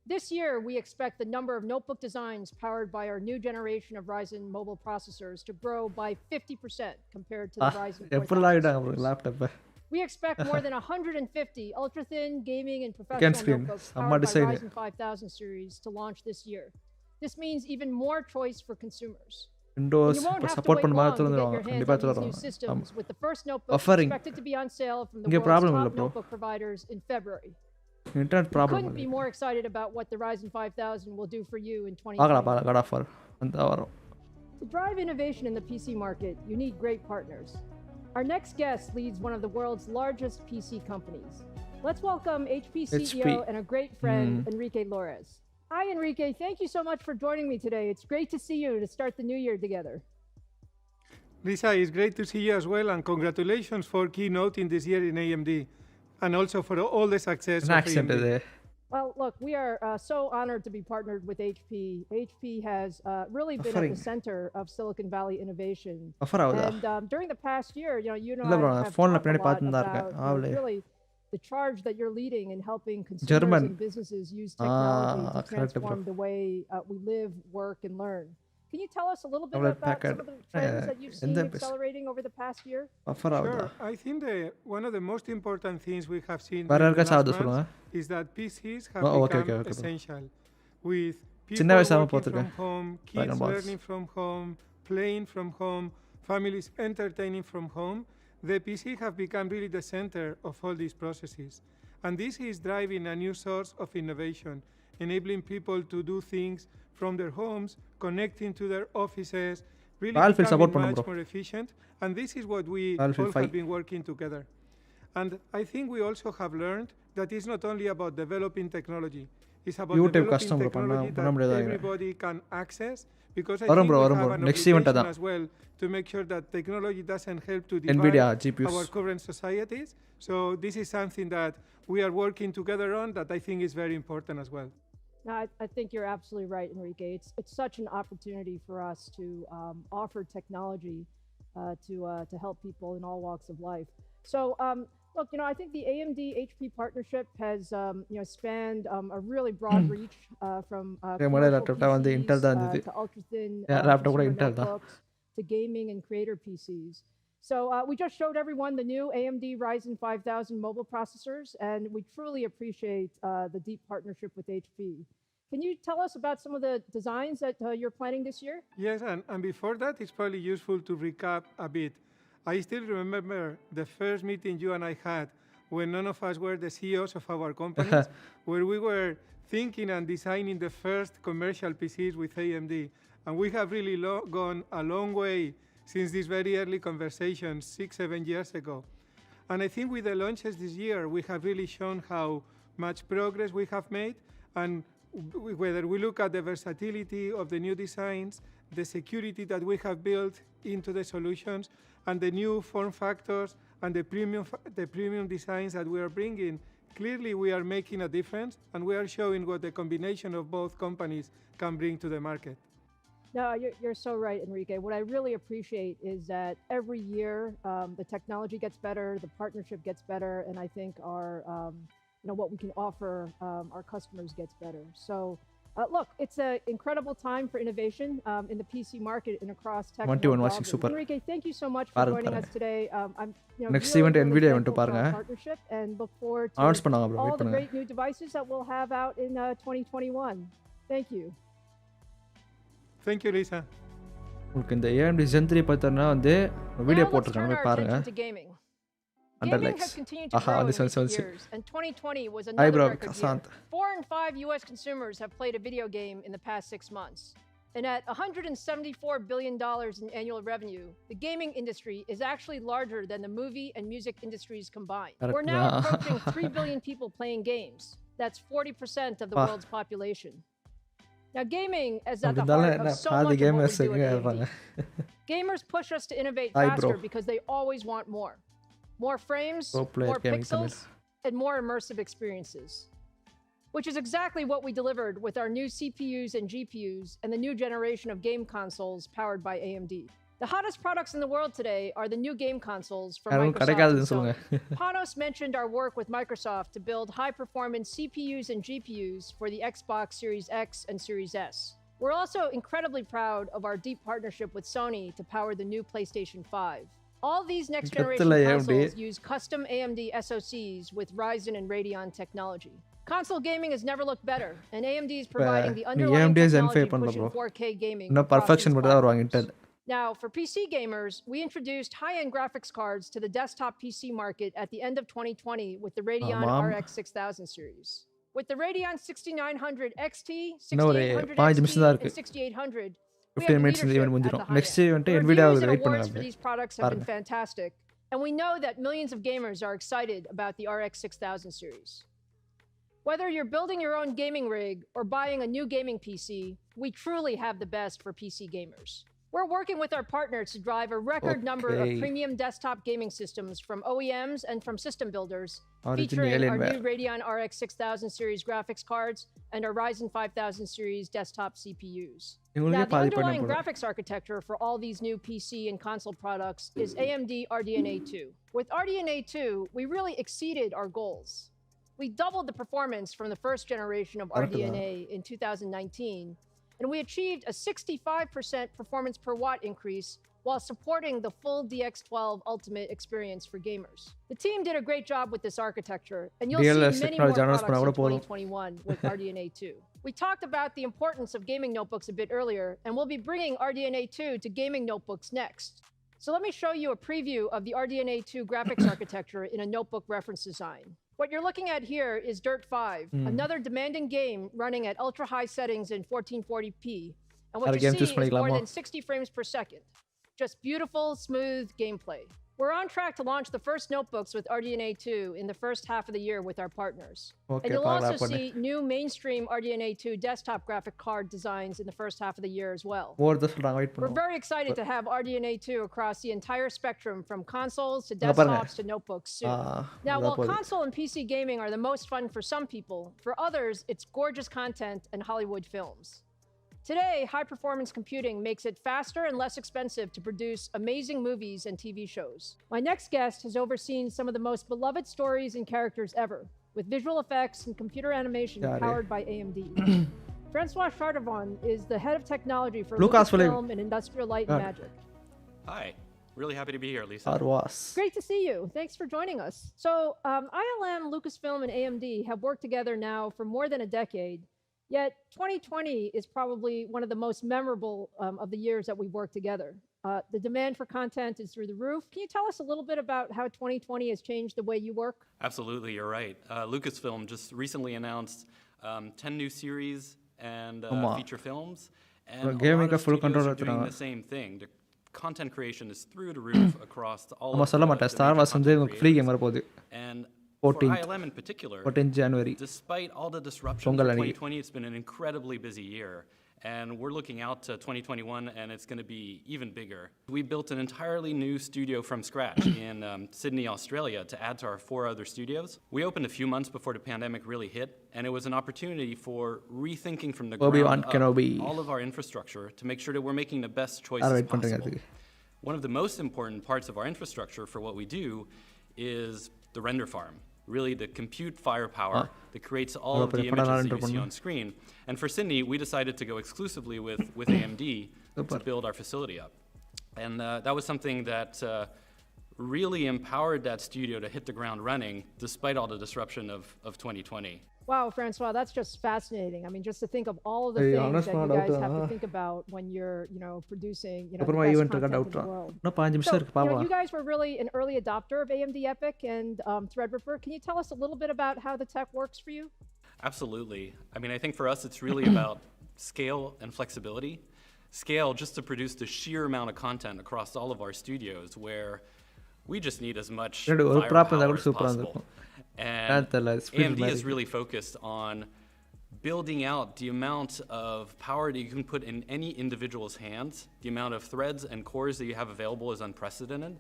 This year, we expect the number of notebook designs powered by our new generation of Ryzen mobile processors to grow by 50% compared to the Ryzen 4000. We expect more than 150 ultra-thin gaming and professional notebooks powered by Ryzen 5000 series to launch this year. This means even more choice for consumers. Windows support பண்ண மாதிரி தருவாங்க கண்டிப்பா தருவாங்க with the first notebook expected to be on sale from the world's top notebook providers in February. Internet problem. Couldn't be more excited about what the Ryzen 5000 will do for you in 2020. To drive innovation in the PC market, you need great partners. Our next guest leads one of the world's largest PC companies. Let's welcome HP CEO and a great friend, Enrique Lores. Hi, Enrique. Thank you so much for joining me today. It's great to see you to start the new year together. Lisa, it's great to see you as well, and congratulations for keynoting this year in AMD, and also for all the success of AMD. Well, look, we are so honored to be partnered with HP. HP has really been at the center of Silicon Valley innovation. And during the past year, you know, I have talked a lot about really the charge that you're leading in helping consumers and businesses use technology to transform the way we live, work, and learn. Can you tell us a little bit about some of the trends that you've seen accelerating over the past year? Sure. I think one of the most important things we have seen in the last months is that PCs have become essential. With people working from home, kids learning from home, playing from home, families entertaining from home, the PC have become really the center of all these processes. And this is driving a new source of innovation, enabling people to do things from their homes, connecting to their offices, really becoming much more efficient. And this is what we all have been working together. And I think we also have learned that it's not only about developing technology, it's about developing technology that everybody can access, because I think we have an obligation as well to make sure that technology doesn't help to divide our current societies. So this is something that we are working together on that I think is very important as well. No, I think you're absolutely right, Enrique. It's such an opportunity for us to offer technology to help people in all walks of life. So, look, you know, I think the AMD HP partnership has spanned a really broad reach from PCs to ultra-thin notebooks to gaming and creator PCs. So we just showed everyone the new AMD Ryzen 5000 mobile processors, and we truly appreciate the deep partnership with HP. Can you tell us about some of the designs that you're planning this year? Yes, and before that, it's probably useful to recap a bit. I still remember the first meeting you and I had when none of us were the CEOs of our companies, where we were thinking and designing the first commercial PCs with AMD. And we have really gone a long way since these very early conversations 6-7 years ago. And I think with the launches this year, we have really shown how much progress we have made, and whether we look at the versatility of the new designs, the security that we have built into the solutions, and the new form factors and the premium designs that we are bringing, clearly we are making a difference, and we are showing what the combination of both companies can bring to the market. No, you're so right, Enrique. What I really appreciate is that every year the technology gets better, the partnership gets better, and I think our what we can offer our customers gets better. So look, it's an incredible time for innovation in the PC market and across tech. Enrique, thank you so much for joining us today. I'm next really, event NVIDIA event for our partnership and look forward to all the great new devices that we'll have out in 2021. Thank you. Thank you, Lisa. உங்களுக்கு இந்த AMD Zen 3 பார்த்தா வந்து video போட்டுருக்காங்க போய் பாருங்க. Gaming has continued to grow in recent years, and 2020 was another record year. 4 in 5 U.S. consumers have played a video game in the past 6 months. And at $174 billion in annual revenue, the gaming industry is actually larger than the movie and music industries combined. We're now approaching 3 billion people playing games. That's 40% of the world's population. Now, gaming is at the heart of so much of what we do at AMD. Gamers push us to innovate faster because they always want more. More frames, more pixels, and more immersive experiences. Which is exactly what we delivered with our new CPUs and GPUs and the new generation of game consoles powered by AMD. The hottest products in the world today are the new game consoles from Microsoft and Sony. Panos mentioned our work with Microsoft to build high-performance CPUs and GPUs for the Xbox Series X and Series S. We're also incredibly proud of our deep partnership with Sony to power the new PlayStation 5. All these next-generation consoles use custom AMD SoCs with Ryzen and Radeon technology. Console gaming has never looked better, and AMD is providing the underlying technology pushing 4K gaming. No perfection மட்டும் வருவாங்க Intel. Now, for PC gamers, we introduced high-end graphics cards to the desktop PC market at the end of 2020 with the Radeon RX 6000 series. With the Radeon 6900 XT, 6800 XT, and 6800, 15 minutes in the event முடிஞ்சிரும். Next event NVIDIA will wait பண்ணுங்க. For these products have been fantastic, and we know that millions of gamers are excited about the RX 6000 series. Whether you're building your own gaming rig or buying a new gaming PC, we truly have the best for PC gamers. We're working with our partners to drive a record number of premium desktop gaming systems from OEMs and from system builders, featuring our new Radeon RX 6000 series graphics cards and our Ryzen 5000 series desktop CPUs. Now, the underlying graphics architecture for all these new PC and console products is AMD RDNA 2. With RDNA 2, we really exceeded our goals. We doubled the performance from the first generation of RDNA in 2019, and we achieved a 65% performance per watt increase while supporting the full DX12 Ultimate experience for gamers. The team did a great job with this architecture, and you'll see many more products in 2021 with RDNA 2. We talked about the importance of gaming notebooks a bit earlier, and we'll be bringing RDNA 2 to gaming notebooks next. So let me show you a preview of the RDNA 2 graphics architecture in a notebook reference design. What you're looking at here is Dirt 5, another demanding game running at ultra-high settings in 1440p. And what you see is more than 60 frames per second. Just beautiful, smooth gameplay. We're on track to launch the first notebooks with RDNA 2 in the first half of the year with our partners. And you'll also see new mainstream RDNA 2 desktop graphic card designs in the first half of the year as well. We're very excited to have RDNA 2 across the entire spectrum from consoles to desktops to notebooks soon. Now, while console and PC gaming are the most fun for some people, for others, it's gorgeous content and Hollywood films. Today, high-performance computing makes it faster and less expensive to produce amazing movies and TV shows. My next guest has overseen some of the most beloved stories and characters ever, with visual effects and computer animation powered by AMD. Francois Chardavon is the head of technology for Lucasfilm and Industrial Light and Magic. Hi. Really happy to be here, Lisa. Great to see you. Thanks for joining us. So, ILM, Lucasfilm, and AMD have worked together now for more than a decade. Yet 2020 is probably one of the most memorable of the years that we've worked together. The demand for content is through the roof. Can you tell us a little bit about how 2020 has changed the way you work? Absolutely, you're right. Lucasfilm just recently announced 10 new series and feature films. And a lot of studios are doing the same thing. The content creation is through the roof across all of the free gamer and for ILM in particular, 14th January. Despite all the disruptions of 2020, it's been an incredibly busy year. And we're looking out to 2021, and it's going to be even bigger. We built an entirely new studio from scratch in Sydney, Australia, to add to our 4 other studios. We opened a few months before the pandemic really hit, and it was an opportunity for rethinking from the ground up all of our infrastructure to make sure that we're making the best choices possible. One of the most important parts of our infrastructure for what we do is the render farm. Really the compute firepower that creates all of the images that you see on screen. And for Sydney, we decided to go exclusively with AMD to build our facility up. And that was something that really empowered that studio to hit the ground running despite all the disruption of 2020. Wow, Francois, that's just fascinating. I mean, just to think of all of the things that you guys have to think about when you're, producing, the best content in the world. So, you guys were really an early adopter of AMD EPYC and Threadripper. Can you tell us a little bit about how the tech works for you? Absolutely. I mean, I think for us, it's really about scale and flexibility. Scale just to produce the sheer amount of content across all of our studios where we just need as much firepower as possible. And AMD is really focused on building out the amount of power that you can put in any individual's hands. The amount of threads and cores that you have available is unprecedented.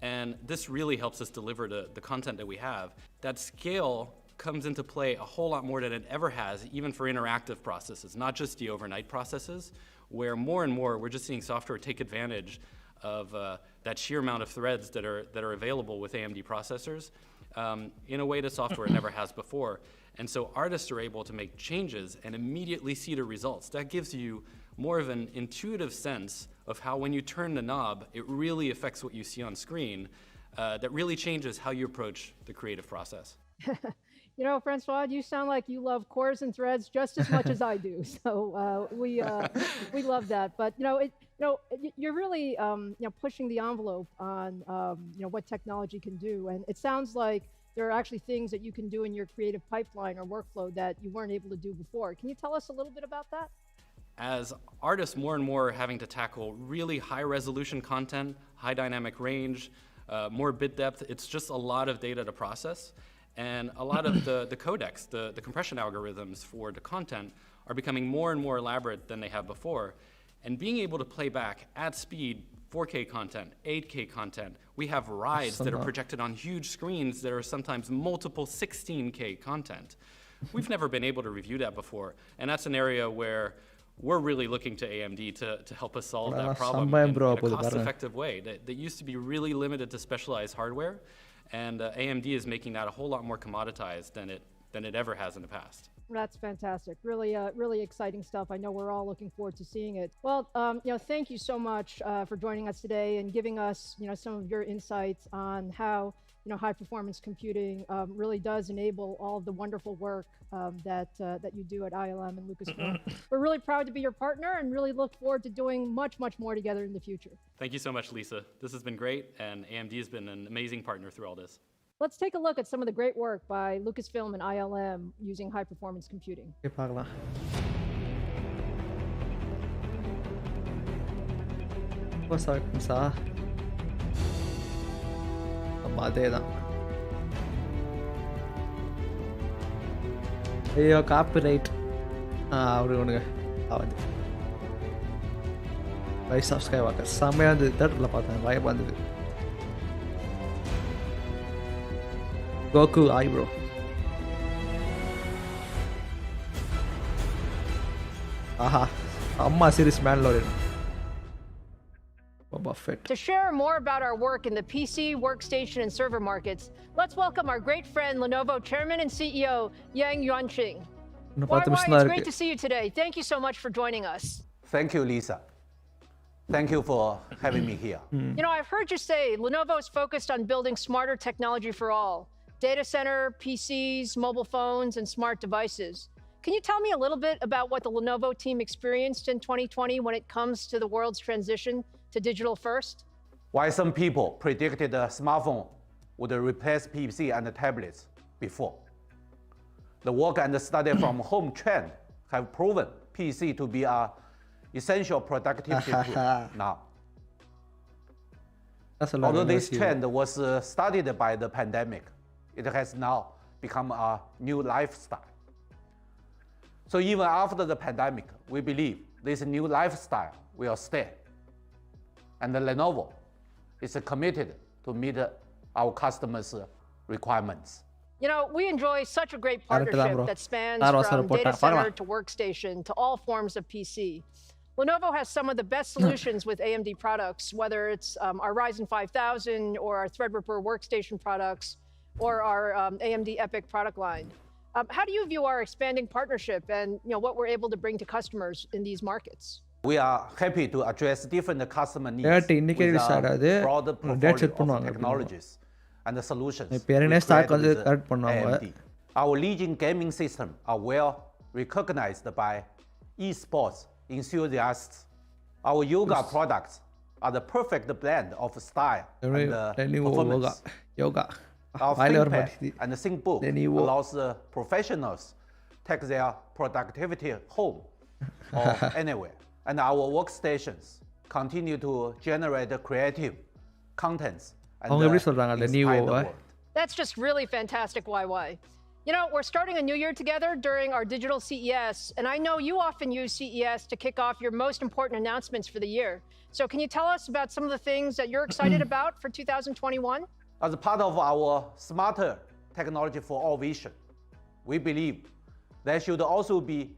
And this really helps us deliver the content that we have. That scale comes into play a whole lot more than it ever has, even for interactive processes, not just the overnight processes, where more and more we're just seeing software take advantage of that sheer amount of threads that are available with AMD processors. In a way that software never has before. And so artists are able to make changes and immediately see the results. That gives you more of an intuitive sense of how when you turn the knob, it really affects what you see on screen. That really changes how you approach the creative process. Francois, you sound like you love cores and threads just as much as I do. So we love that. But you're really pushing the envelope on what technology can do, and it sounds like there are actually things that you can do in your creative pipeline or workflow that you weren't able to do before. Can you tell us a little bit about that? As artists more and more are having to tackle really high resolution content, high dynamic range, more bit depth, it's just a lot of data to process. And a lot of the codecs, the compression algorithms for the content are becoming more and more elaborate than they have before. And being able to play back at speed 4K content, 8K content, we have rides that are projected on huge screens that are sometimes multiple 16K content. We've never been able to review that before. And that's an area where we're really looking to AMD to help us solve that problem in a cost-effective way that used to be really limited to specialized hardware. And AMD is making that a whole lot more commoditized than it ever has in the past. That's fantastic. Really, really exciting stuff. I know we're all looking forward to seeing it. Well, thank you so much for joining us today and giving us, some of your insights on how, high performance computing really does enable all of the wonderful work that you do at ILM and Lucasfilm. We're really proud to be your partner and really look forward to doing much, much more together in the future. Thank you so much, Lisa. This has been great, and AMD has been an amazing partner through all this. Let's take a look at some of the great work by Lucasfilm and ILM using high-performance computing. Pakkalam. What's up, Sa? Adedhaan. Ayyo, copyright. Avru avadu. By subscribe aga. Samaya theaterla paatha. Vaya bandhudu. Goku eyebrow. Aha. Amma series Mandalorian. To share more about our work in the PC, workstation, and server markets, let's welcome our great friend, Lenovo Chairman and CEO, Yang Yuanqing. It's great to see you today. Thank you so much for joining us. Thank you, Lisa. Thank you for having me here. I've heard you say Lenovo is focused on building smarter technology for all. Data center, PCs, mobile phones, and smart devices. Can you tell me a little bit about what the Lenovo team experienced in 2020 when it comes to the world's transition to digital first? Why some people predicted the smartphone would replace PC and tablets before. The work and the study from home trend have proven PC to be an essential productivity tool now. Although this trend was started by the pandemic, it has now become a new lifestyle. So even after the pandemic, we believe this new lifestyle will stay. And Lenovo is committed to meet our customers' requirements. You know, we enjoy such a great partnership that spans from data center to workstation to all forms of PC. Lenovo has some of the best solutions with AMD products, whether it's our Ryzen 5000 or our Threadripper workstation products or our AMD EPYC product line. How do you view our expanding partnership and what we're able to bring to customers in these markets? We are happy to address different customer needs with a broader portfolio of technologies and the solutions we create with AMD. Our Legion gaming system are well recognized by esports enthusiasts. Our yoga products are the perfect blend of style and performance. Our ThinkPad and ThinkBook allows professionals take their productivity home or anywhere. And our workstations continue to generate creative contents and inspire the world. That's just really fantastic, YY. You know, we're starting a new year together during our digital CES, and I know you often use CES to kick off your most important announcements for the year. So can you tell us about some of the things that you're excited about for 2021? As part of our smarter technology for all vision, we believe there should also be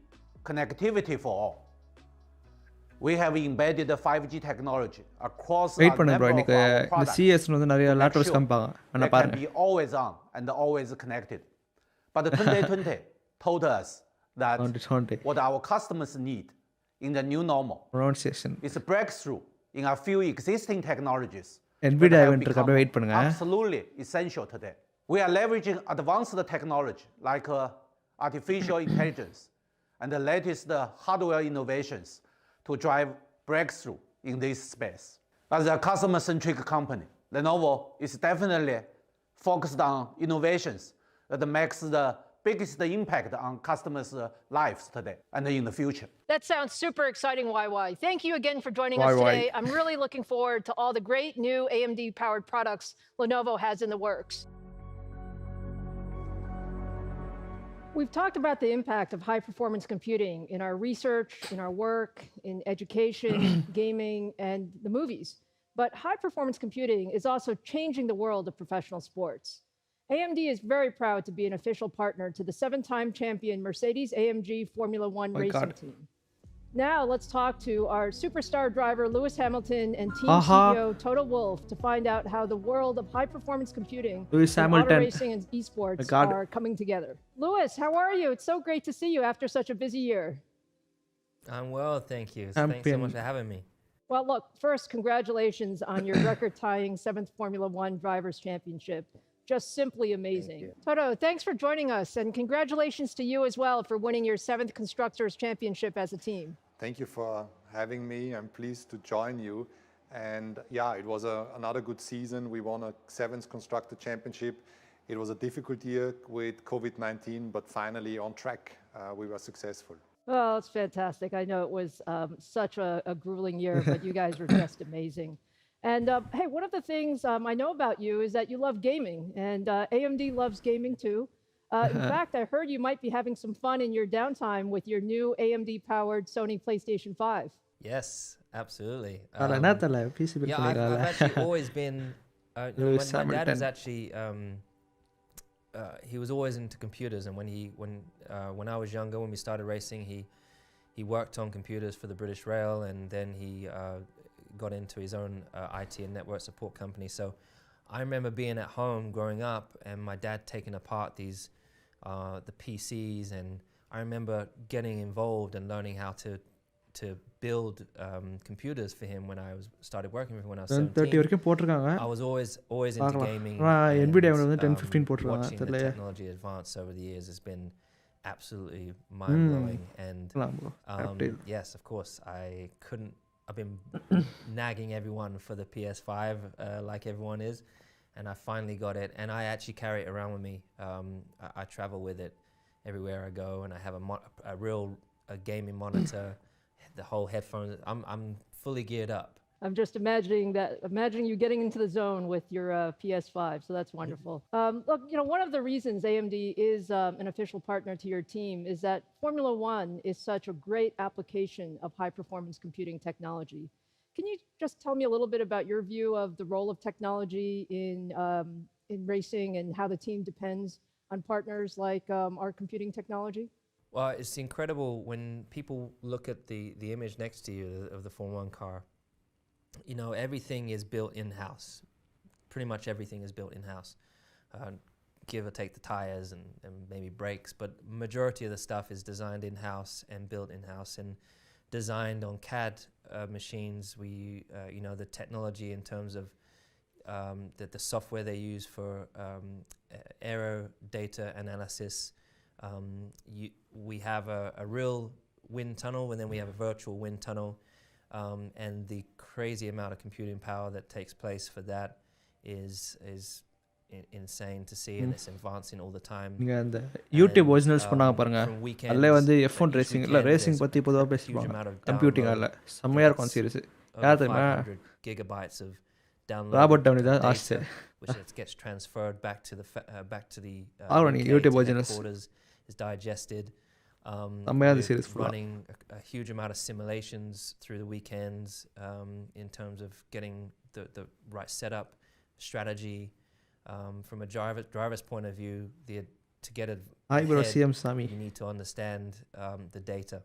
connectivity for all. We have embedded the 5G technology across a number of our products to make sure they can be always on and always connected. But 2020 told us that what our customers need in the new normal is a breakthrough in a few existing technologies that have become absolutely essential today. We are leveraging advanced technology like artificial intelligence and the latest hardware innovations to drive breakthrough in this space. As a customer-centric company, Lenovo is definitely focused on innovations that makes the biggest impact on customers' lives today and in the future. That sounds super exciting, YY. Thank you again for joining us today. I'm really looking forward to all the great new AMD-powered products Lenovo has in the works. We've talked about the impact of high-performance computing in our research, in our work, in education, gaming, and the movies. But high-performance computing is also changing the world of professional sports. AMD is very proud to be an official partner to the 7-time champion Mercedes-AMG Formula One racing team. Now let's talk to our superstar driver Lewis Hamilton and team CEO Toto Wolff to find out how the world of high-performance computing, auto racing, and esports are coming together. Lewis, how are you? It's so great to see you after such a busy year. I'm well, thank you. Thanks so much for having me. Well, look, first, congratulations on your record-tying 7th Formula One Drivers' Championship. Just simply amazing. Toto, thanks for joining us, and congratulations to you as well for winning your 7th Constructors' Championship as a team. Thank you for having me. I'm pleased to join you. And yeah, it was another good season. We won a 7th Constructor Championship. It was a difficult year with COVID-19, but finally on track, we were successful. Oh, it's fantastic. I know it was such a grueling year, but you guys were just amazing. And hey, one of the things I know about you is that you love gaming, and AMD loves gaming too. In fact, I heard you might be having some fun in your downtime with your new AMD-powered Sony PlayStation 5. Yes, absolutely. Yeah, I've actually always been. My dad was actually. He was always into computers, and when I was younger, when we started racing, he worked on computers for the British Rail, and then he got into his own IT and network support company. So I remember being at home growing up and my dad taking apart these the PCs, and I remember getting involved and learning how to build computers for him when I started working with him when I was 17. I was always into gaming. NVIDIA 10-15 watching the technology advance over the years has been absolutely mind-blowing. And yes, of course, I've been nagging everyone for the PS5 like everyone is, and I finally got it, and I actually carry it around with me. I travel with it everywhere I go, and I have a real gaming monitor, the whole headphones. I'm fully geared up I'm just imagining you getting into the zone with your PS5. So that's wonderful. Look, one of the reasons AMD is an official partner to your team is that Formula One is such a great application of high-performance computing technology. Can you just tell me a little bit about your view of the role of technology in racing and how the team depends on partners like our computing technology? Well, it's incredible when people look at the image next to you of the Formula One car. Everything is built in-house. Pretty much everything is built in-house. Give or take the tires and maybe brakes, but majority of the stuff is designed in-house and built in-house and designed on CAD machines. The technology in terms of the software they use for aero data analysis. We have a real wind tunnel, and then we have a virtual wind tunnel. And the crazy amount of computing power that takes place for that is insane to see, and it's advancing all the time. இந்த YouTube originals பண்ணாங்க பாருங்க. அதில் வந்து F1 racing இல்லை racing பற்றி பொதுவாக பேசிப்பாங்க. Computing அதில் செம்மையாக இருக்கும் சீரிஸ். யார் தெரியுமா? gigabytes of ராபர்ட் டவுனி தான் ஆச்சு. which gets transferred back to the YouTube originals is digested. Running a huge amount of simulations through the weekends in terms of getting the right setup strategy. From a driver's point of view, to get ahead, you need to understand the data.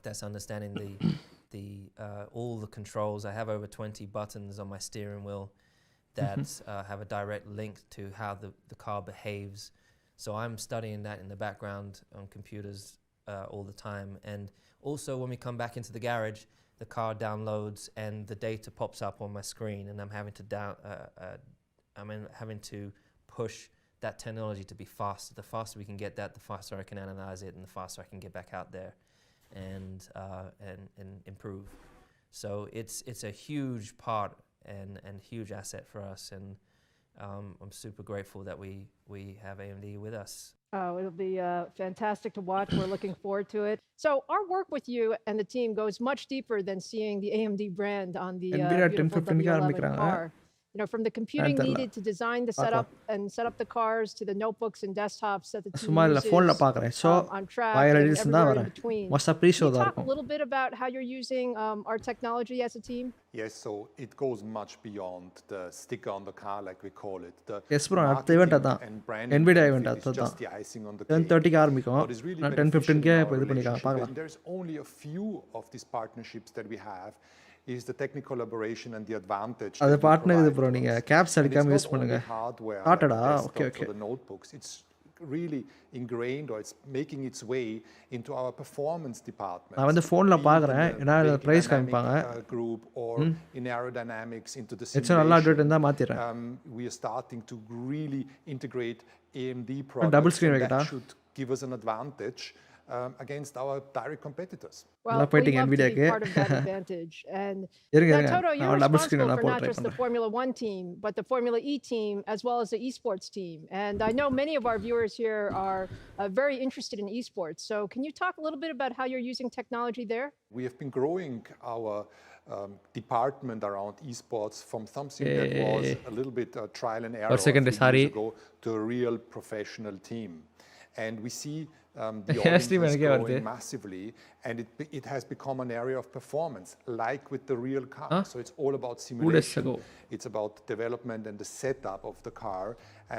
That's understanding all the controls. I have over 20 buttons on my steering wheel that have a direct link to how the car behaves. So I'm studying that in the background on computers all the time. And also when we come back into the garage, the car downloads and the data pops up on my screen, and I'm having to push that technology to be faster. The faster we can get that, the faster I can analyze it, and the faster I can get back out there and improve. So it's a huge part and huge asset for us, and I'm super grateful that we have AMD with us. Oh, it'll be fantastic to watch. We're looking forward to it. So our work with you and the team goes much deeper than seeing the AMD brand on the beautiful W11 car. From the computing needed to design the setup and set up the cars to the notebooks and desktops that the team uses on track and everywhere in between. Can you talk a little bit about how you're using our technology as a team? Yes, so it goes much beyond the sticker on the car, like we call it. The marketing and branding NVIDIA event is just the icing on the cake. 10:30 ஆரம்பிக்கும். What is really 10:15 beneficial in our இது பண்ணிக்கலாம் relationship, பார்க்கலாம். and there's only a few of these partnerships that we have, is the technical collaboration and the advantage. அது partner இது bro, நீங்க caps அடிக்காம use பண்ணுங்க. Started okay. The notebooks, it's really ingrained, or it's making its way into our performance department. நான் வந்து ஃபோன்ல பார்க்கறேன். ஏனா பிரைஸ் காமிப்பாங்க. Group or in aerodynamics into the simulation. நல்லா அட்வர்ட் இருந்தா மாத்திறேன். We are starting to really integrate AMD products. Double screen வைக்கட்டா? That should give us an advantage against our direct competitors. Well, we love to be part of that advantage. And Toto, you're responsible for not just the Formula One team, but the Formula E team, as well as the esports team. And I know many of our viewers here are very interested in esports. So can you talk a little bit about how you're using technology there? We have been growing our department around esports from something that was a little bit trial and error a few years ago to a real professional team. And we see the audience is growing massively, and it has become an area of performance, like with the real car. So it's all about simulation. It's about development and the setup of the car.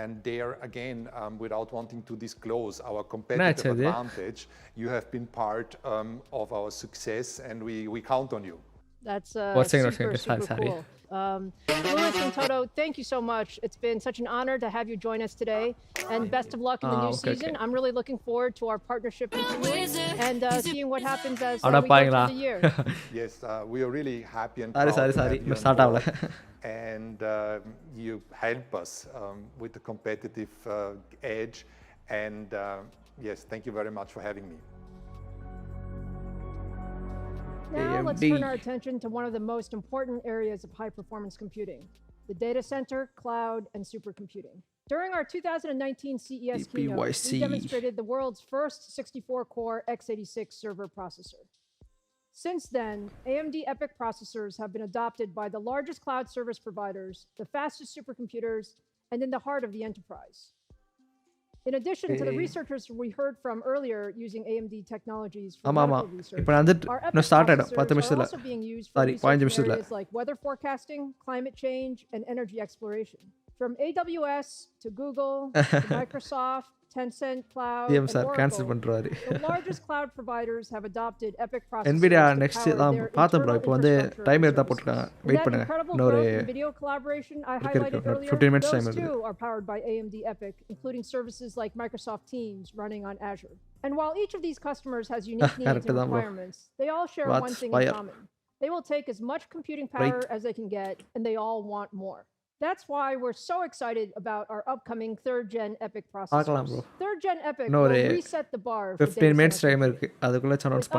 And there, again, without wanting to disclose our competitive advantage, you have been part of our success, and we count on you. That's super cool. Louis and Toto, thank you so much. It's been such an honor to have you join us today, and best of luck in the new season. I'm really looking forward to our partnership and seeing what happens as we go through the year. Yes, we are really happy and proud to have you on board. And you help us with the competitive edge. And yes, thank you very much for having me. Now let's turn our attention to one of the most important areas of high-performance computing, the data center, cloud, and supercomputing. During our 2019 CES keynote, we demonstrated the world's first 64-core x86 server processor. Since then, AMD EPYC processors have been adopted by the largest cloud service providers, the fastest supercomputers, and in the heart of the enterprise. In addition to the researchers we heard from earlier using AMD technologies for medical research, our EPYC processors are also being used for research in areas like weather forecasting, climate change, and energy exploration. From AWS to Google to Microsoft, Tencent Cloud, and Oracle, the largest cloud providers have adopted EPYC processors NVIDIA to next power their internal infrastructure and services. And that incredible growth in video collaboration I highlighted earlier, 15 minutes time those too are powered by AMD EPYC, including services like Microsoft Teams running on Azure. And while each of these customers has unique needs and requirements, they all share one thing in common. They will take as much computing power as they can get, and they all want more. That's why we're so excited about our upcoming 3rd gen EPYC processors. 3rd gen EPYC will reset the bar for 15 minutes time with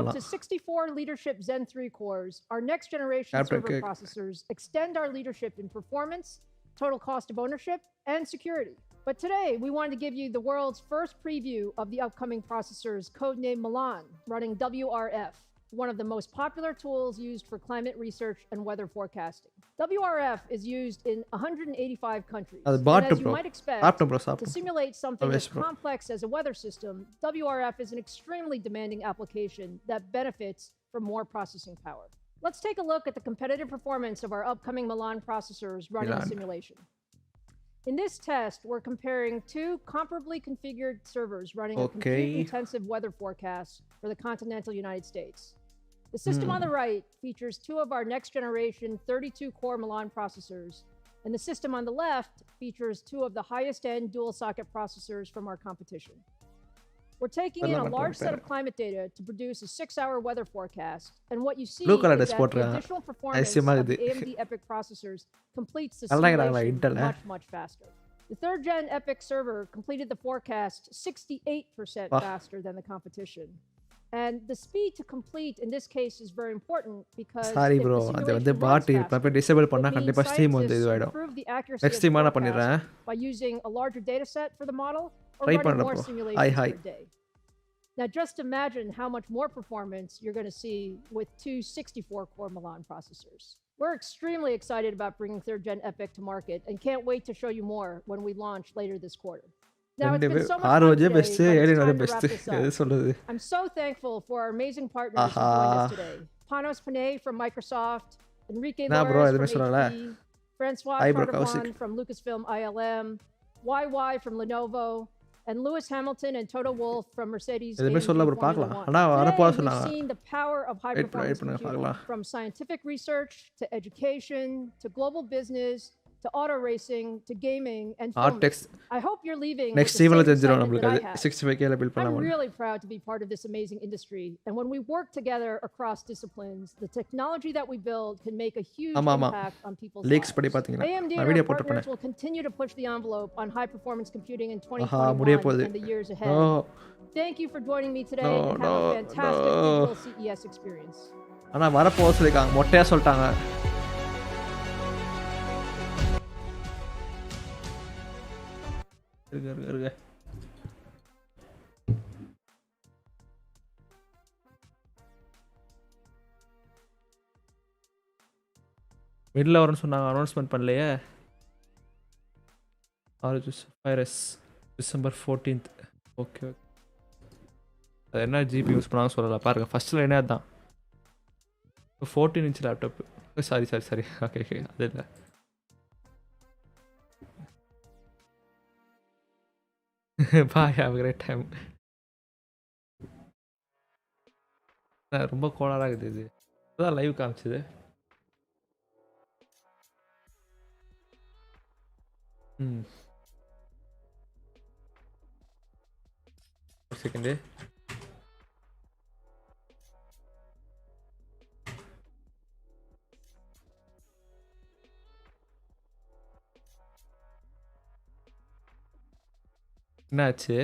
up to 64 leadership Zen 3 cores, our next generation server processors extend our leadership in performance, total cost of ownership, and security. But today, we wanted to give you the world's first preview of the upcoming processors, codenamed Milan, running WRF, one of the most popular tools used for climate research and weather forecasting. WRF is used in 185 countries. And as you might expect, to simulate something as complex as a weather system, WRF is an extremely demanding application that benefits from more processing power. Let's take a look at the competitive performance of our upcoming Milan processors running a simulation. In this test, we're comparing two comparably configured servers running a compute-intensive weather forecast for the continental United States. The system on the right features two of our next-generation 32-core Milan processors, and the system on the left features two of the highest-end dual-socket processors from our competition. We're taking in a large set of climate data to produce a 6-hour weather forecast, and what you see is that the additional performance of the AMD EPYC processors completes the simulation much, much faster. The 3rd gen EPYC server completed the forecast 68% faster than the compration. And the speed to complete in this case is very important because sorry bro, அது வந்து பாட் இப்ப disable பண்ணா கண்டிப்பா stream வந்து இதுவாயிடும். Next time நான் பண்ணிறேன். By using a larger data set for the model or running more simulations per day. Now just imagine how much more performance you're going to see with two 64-core Milan processors. We're extremely excited about bringing 3rd gen EPYC to market and can't wait to show you more when we launch later this quarter. Now, it's been so much fun today, but it's time to wrap this up. I'm so thankful for our amazing partners who joined us today. Panos Panay from Microsoft, Enrique Lores from HP, Francois Chardavon from Lucasfilm ILM, YY from Lenovo, and Lewis Hamilton and Toto Wolff from Mercedes. Today, we've seen the power of high-performance computing, from scientific research to education to global business to auto racing to gaming and filming. I hope you're leaving with the same excitement that I have. I'm really proud to be part of this amazing industry. And when we work together across disciplines, the technology that we build can make a huge impact on people's lives. AMD and our partners will continue to push the envelope on high-performance computing in 2021 and the years ahead. Thank you for joining me today and have a fantastic digital CES experience. ஆனா வரப்போ சொல்லிருக்காங்க மொட்டையா சொல்லிட்டாங்க. இருங்க middle வரும்னு சொன்னாங்க, announcement பண்ணலையே. Virus December 14th. Okay அது என்ன ஜிபி யூஸ் பண்ணாங்க சொல்லலை பாருங்கள். ஃபஸ்ட்டில் என்ன அதுதான் 14 inch லேப்டாப்பு. சாரி ஓகே அது இல்லை. Bye, have a great time. ரொம்ப கோளாறாக இருக்குது இது. இப்போதான் லைவ் காமிச்சது. ஒரு செகண்டு. என்னாச்சு?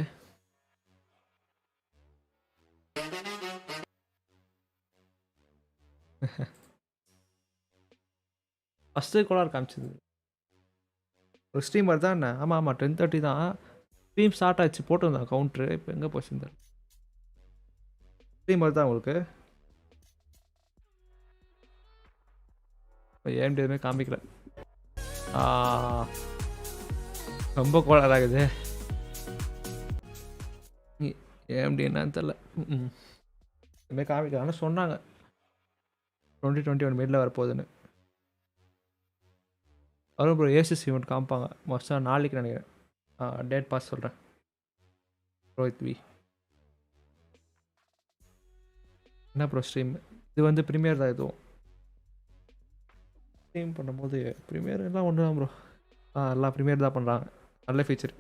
ஃபஸ்ட்டு கோளாறு காமிச்சது. ஒரு ஸ்ட்ரீமர் தான் என்ன? ஆமாம் 10:30 தான் ஸ்ட்ரீம் ஸ்டார்ட் ஆச்சு, போட்டிருந்தான் கவுண்ட்ரு. இப்போ எங்கே போச்சுருந்தார்? ஸ்ட்ரீமர் தான் உங்களுக்கு AMD எதுவுமே காமிக்கல. ரொம்ப கோளாறாகுது. AMD என்னன்னு தெரில. எதுவுமே காமிக்கல. ஆனால் சொன்னாங்க 2021 மிடில் வரப்போகுதுன்னு. வரும் ப்ரோ. ஏசிஎஸ் ஈவெண்ட் காமிப்பாங்க மோஸ்ட்டாக நாளைக்கு நினைக்கிறேன். டேட் பாஸ் சொல்கிறேன். ரோஹித் வி என்ன ப்ரோ ஸ்ட்ரீம் இது வந்து ப்ரீமியர் தான். எதுவும் ஸ்ட்ரீம் பண்ணும்போது ப்ரீமியர் எல்லாம் ஒன்று தான் ப்ரோ. எல்லாம் ப்ரீமியர் தான் பண்ணுறாங்க. நல்ல ஃபீச்சர்.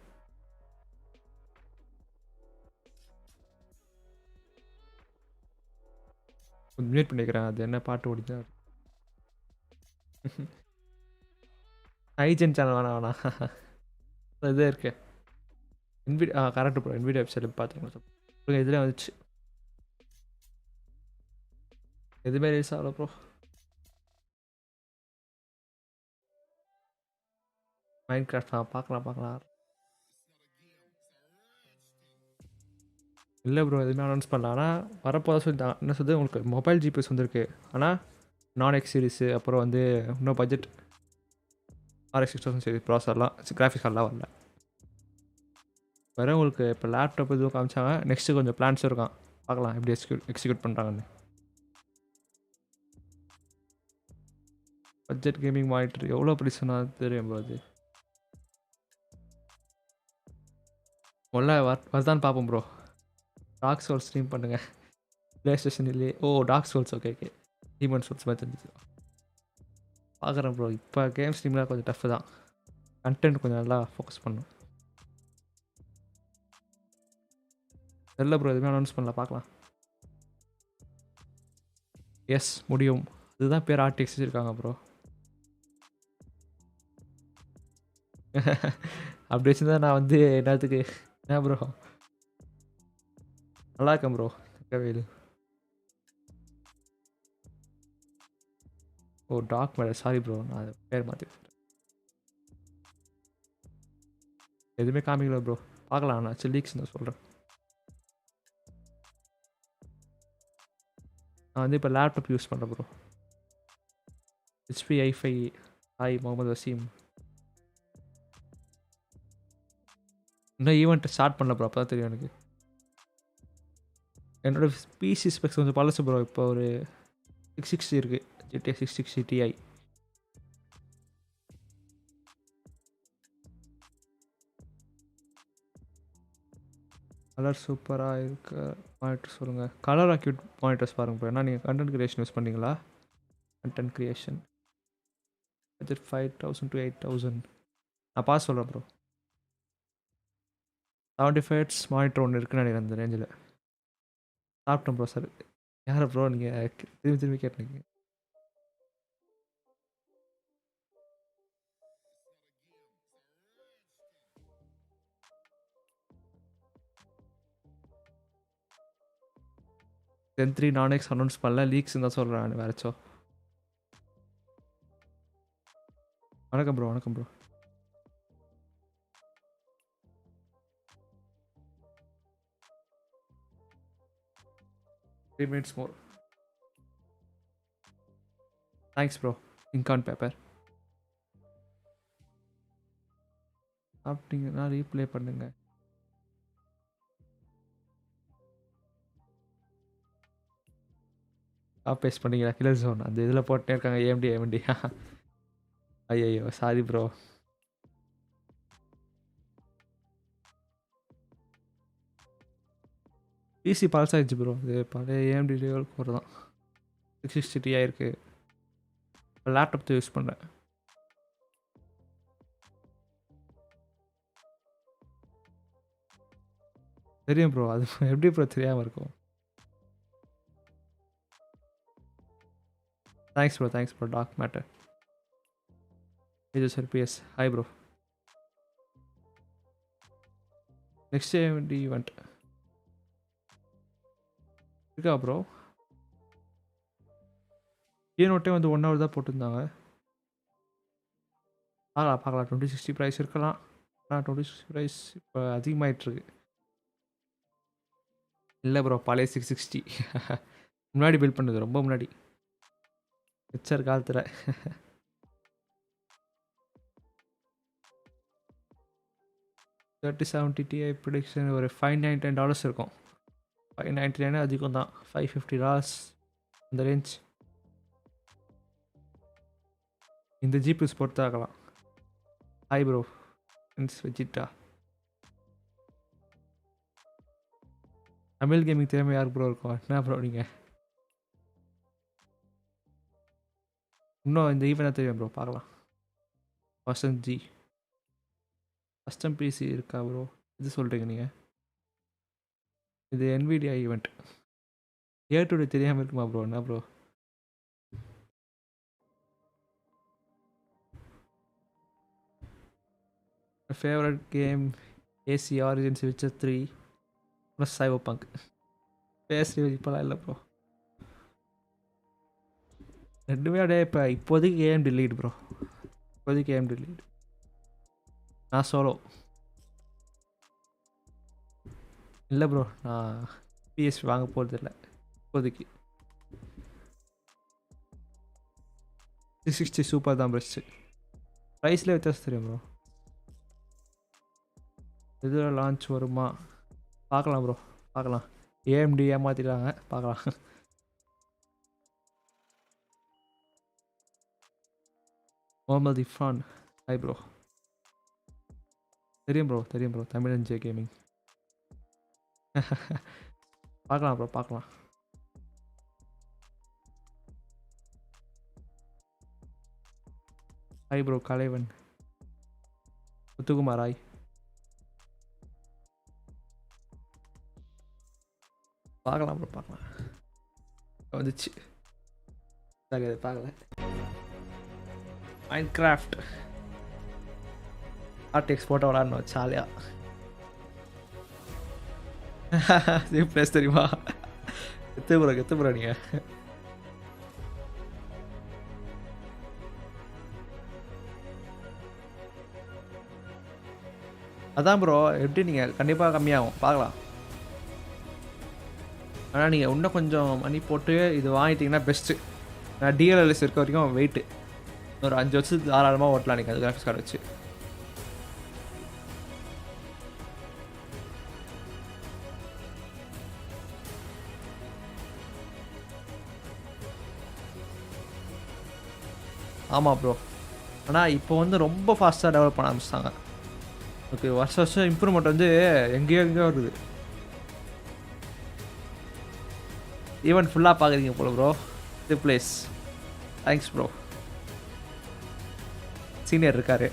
கொஞ்சம் மியூட் பண்ணிக்கிறேன். அது என்ன பாட்டு ஓடிச்சா ஐஜென் சேனல் வேணாம். இதே இருக்கு கரெக்டு ப்ரோ. NVIDIA வெப்சைட்டில் பார்த்துருங்க. இதில் வந்துச்சு. எதுவுமே ரிலீஸ் ஆகல ப்ரோ. மைன்கிராஃப்ட் பார்க்கலாம். இல்லை ப்ரோ எதுவுமே அனௌன்ஸ் பண்ணல. ஆனால் வரப்போதான் சொல்லிட்டாங்க. என்ன சொல்லுது உங்களுக்கு மொபைல் ஜிபிஎஸ் வந்துருக்கு. ஆனால் நான்-X சீரிஸு அப்புறம் வந்து இன்னும் பட்ஜெட் RX 6000 சீரிஸ் ப்ராசர்லாம் கிராஃபிக்ஸ் கார்டெலாம் வரல. வேறு உங்களுக்கு இப்போ லேப்டாப் எதுவும் காமிச்சாங்க. நெக்ஸ்ட்டு கொஞ்சம் பிளான்ஸும் இருக்கான். பார்க்கலாம் எப்படி எக்ஸிக்யூட் பண்ணுறாங்கன்னு. பட்ஜெட் கேமிங் மானிட்டர் எவ்வளோ ப்ரைஸ்னா தெரியும் ப்ரோ. அது முதல்ல வருதான்னு பார்ப்போம் ப்ரோ. டார்க் சோல்ஸ் ஸ்ட்ரீம் பண்ணுங்கள். ப்ளே ஸ்டேஷன் இல்லையே. Dark Souls okay. Demon Souls மாதிரி தெரிஞ்சிச்சு. பார்க்குறேன் ப்ரோ. இப்போ கேம் ஸ்ட்ரீம்லாம் கொஞ்சம் டஃப் தான். கண்டென்ட் கொஞ்சம் நல்லா ஃபோக்கஸ் பண்ணும். தெரில ப்ரோ எதுவுமே அனௌன்ஸ் பண்ணல. பார்க்கலாம். எஸ் முடியும். அதுதான் பேர் RTX வச்சுருக்காங்க ப்ரோ. அப்படி வச்சுருந்தா நான் வந்து என்னத்துக்கு என்ன ப்ரோ. நல்லா இருக்கேன் ப்ரோ. வேலு டாக் மேலே சாரி ப்ரோ. நான் அதை பேர் மாற்றி எதுவுமே காமிக்கல ப்ரோ. பார்க்கலாம். நான் லீக்ஸ் தான் சொல்கிறேன். நான் வந்து இப்போ லேப்டாப் யூஸ் பண்ணுறேன் bro. HP i5 Mohammed Waseem. இன்னும் ஈவெண்ட் ஸ்டார்ட் பண்ணல ப்ரோ. அப்போ தான் தெரியும் எனக்கு. என்னோட பிசி ஸ்பெக்ஸ் கொஞ்சம் பழசு ப்ரோ. இப்போ ஒரு 660 இருக்குது. GTA 660 Ti. கலர் சூப்பராக இருக்க மானிட்டர் சொல்லுங்கள். கலர் அக்யூட் மானிட்டர்ஸ் பாருங்கள் ப்ரோ. ஏன்னா நீங்கள் கண்டென்ட் க்ரியேஷன் யூஸ் பண்ணீங்களா? Content creation budget 5000 to 8000. நான் பார்த்து சொல்கிறேன் ப்ரோ. 75 Hz மானிட்டர் ஒன்று இருக்குன்னு நினைக்கிறேன் அந்த ரேஞ்சில். சாப்பிட்டேன் ப்ரோ. சார் யாரை ப்ரோ நீங்கள் திரும்பி கேட்டீங்க? Zen 3 நான்-X அனௌன்ஸ் பண்ணல. லீக்ஸ் தான் சொல்கிறேன் நான். வேறச்சோ. வணக்கம் ப்ரோ. வணக்கம் bro. minutes more. Thanks bro. Ink on paper. சாப்பிட்டீங்கன்னா ரீப்ளே பண்ணுங்க. பேஸ்ட் பண்ணிங்களா? கிலர் ஜோன் அந்த இதில் போட்டே இருக்காங்க. AMD ஐயோ சாரி ப்ரோ. பிசி பழசாகிடுச்சு ப்ரோ. இது பழைய AMD லெவல் கோர் தான். 660 Ti இருக்கு. லேப்டாப் தான் யூஸ் பண்ணுறேன். தெரியும் ப்ரோ. அது எப்படி ப்ரோ தெரியாமல் இருக்கும்? Thanks bro dark matter. இது sir PS. Hi bro. Next AMD event இருக்கா ப்ரோ? கீனோட்டே வந்து 1 hour தான் போட்டிருந்தாங்க. பார்க்கலாம் 2060 ப்ரைஸ் இருக்கலாம். ஆனால் 2060 ப்ரைஸ் இப்போ அதிகமாகிட்டுருக்கு. இல்லை ப்ரோ பழைய 660 முன்னாடி பில்ட் பண்ணது. ரொம்ப முன்னாடி ஹெச்ஆர் காலத்தில். 3070 Ti prediction ஒரு $599 இருக்கும். $599 அதிகம் தான். $550 இந்த ரேஞ்ச். இந்த ஜிபிஎஸ் பொறுத்து ஆகலாம். Hi bro Vegeta. Tamil gaming திறமை யாருக்கு ப்ரோ இருக்கும்? என்ன ப்ரோ நீங்கள் இன்னும் இந்த ஈவெண்ட் தெரியும் ப்ரோ, பார்க்கலாம். வசந்த் ஜி கஸ்டம் பிசி இருக்கா ப்ரோ? இது சொல்கிறீங்க நீங்கள்? இது NVIDIA ஈவெண்ட். ஏ2 தெரியாமல் இருக்குமா ப்ரோ? என்ன bro? Favourite game AC Origins Witcher 3 plus Cyberpunk. பேசி இப்போலாம் இல்லை ப்ரோ. ரெண்டுமே அப்படியே இப்போதைக்கு AMD லீட் ப்ரோ. இப்போதைக்கு AMD லீட். நான் சோலோ இல்லை ப்ரோ. நான் PS வாங்க போகிறது இல்லை இப்போதைக்கு. 360 சூப்பர் தான் பெஸ்ட்டு. ப்ரைஸில் வித்தியாசம் தெரியும் ப்ரோ. இதில் லான்ச் வருமா? பார்க்கலாம் ப்ரோ, பார்க்கலாம். AMD ஏமாற்றிட்டாங்க, பார்க்கலாம். முகமது இஃப்ரான் ஹாய் ப்ரோ. தெரியும் ப்ரோ தமிழ் NJ கேமிங். பார்க்கலாம் ப்ரோ, பார்க்கலாம். Hi bro Kalaivan. Muthukumar hi. பார்க்கலாம் ப்ரோ, பார்க்கலாம். வந்துச்சு சரி, அது பார்க்கல. மைன்கிராஃப்ட் RTX போட்டோ விளாடணும் ஜாலியாக. சேம் பிளேஸ் தெரியுமா? எத்து ப்ரோ நீங்கள். அதான் ப்ரோ, எப்படி நீங்கள் கண்டிப்பாக கம்மியாகும், பார்க்கலாம். ஆனால் நீங்கள் இன்னும் கொஞ்சம் மணி போட்டு இது வாங்கிட்டீங்கன்னா பெஸ்ட்டு. நான் DLSS இருக்க வரைக்கும் வெயிட்டு ஒரு 5 வருஷத்துக்கு தாராளமாக ஓட்டலாம் நீங்கள் அது கிராஃபிக்ஸ் கார்டு வச்சு. ஆமாம் ப்ரோ. ஆனால் இப்போ வந்து ரொம்ப ஃபாஸ்ட்டாக டெவலப் பண்ண ஆரம்பிச்சிட்டாங்க. ஓகே, வருஷம் இம்ப்ரூவ்மெண்ட் வந்து எங்கேயோ வருது. ஈவெண்ட் ஃபுல்லாக பார்க்குறீங்க போல ப்ரோ. இது பிளேஸ் தேங்க்ஸ் ப்ரோ. சீனியர் இருக்காரு.